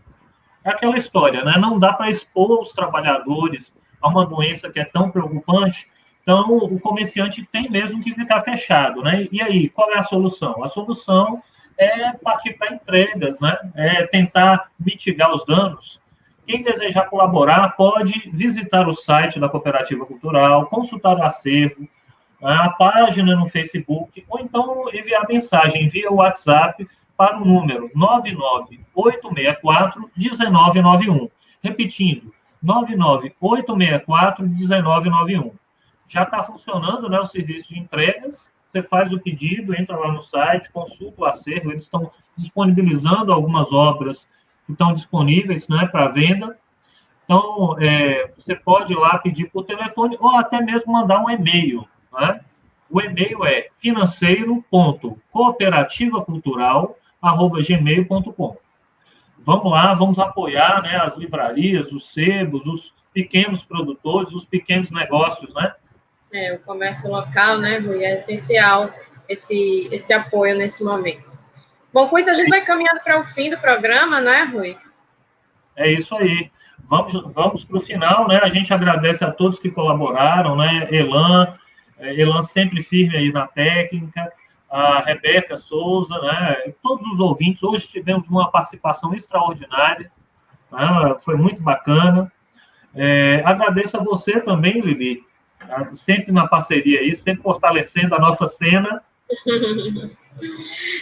É aquela história, né? Não dá para expor os trabalhadores a uma doença que é tão preocupante, então o comerciante tem mesmo que ficar fechado, né? E aí, qual é a solução? A solução é partir para entregas, né? É tentar mitigar os danos. Quem desejar colaborar pode visitar o site da Cooperativa Cultural, consultar o acervo, a página no Facebook, ou então enviar mensagem via WhatsApp para o número 99864-1991. Repetindo, 99864-1991. Já está funcionando, né, o serviço de entregas, você faz o pedido, entra lá no site, consulta o acervo, eles estão disponibilizando algumas obras que estão disponíveis, né, para venda. Então, você pode ir lá pedir por telefone ou até mesmo mandar um e-mail, né? O e-mail é financeiro.cooperativacultural@gmail.com. Vamos lá, vamos apoiar, né, as livrarias, os sebos, os pequenos produtores, os pequenos negócios, né? O comércio local, né, Rui, é essencial esse apoio nesse momento. Bom, pois a gente vai caminhando para o fim do programa, né, Rui? É isso aí. Vamos para o final, né? A gente agradece a todos que colaboraram, né? Elan sempre firme aí na técnica, a Rebeca Souza, né? Todos os ouvintes. Hoje tivemos uma participação extraordinária, né? Foi muito bacana. Agradeço a você também, Lili, tá? Sempre na parceria aí, sempre fortalecendo a nossa cena.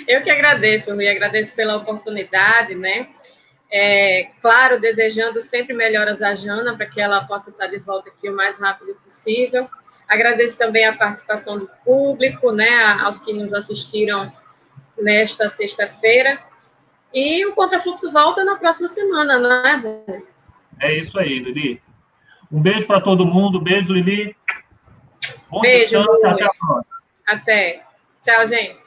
Eu que agradeço, Rui, agradeço pela oportunidade, né? Claro, desejando sempre melhoras à Jana, para que ela possa estar de volta aqui o mais rápido possível. Agradeço também a participação do público, né, aos que nos assistiram nesta sexta-feira. E o Contrafluxo volta na próxima semana, né, Rui? É isso aí, Lili. Um beijo para todo mundo. Beijo, Lili. Bom Beijo, descanso. Até a próxima. Até. Tchau, gente.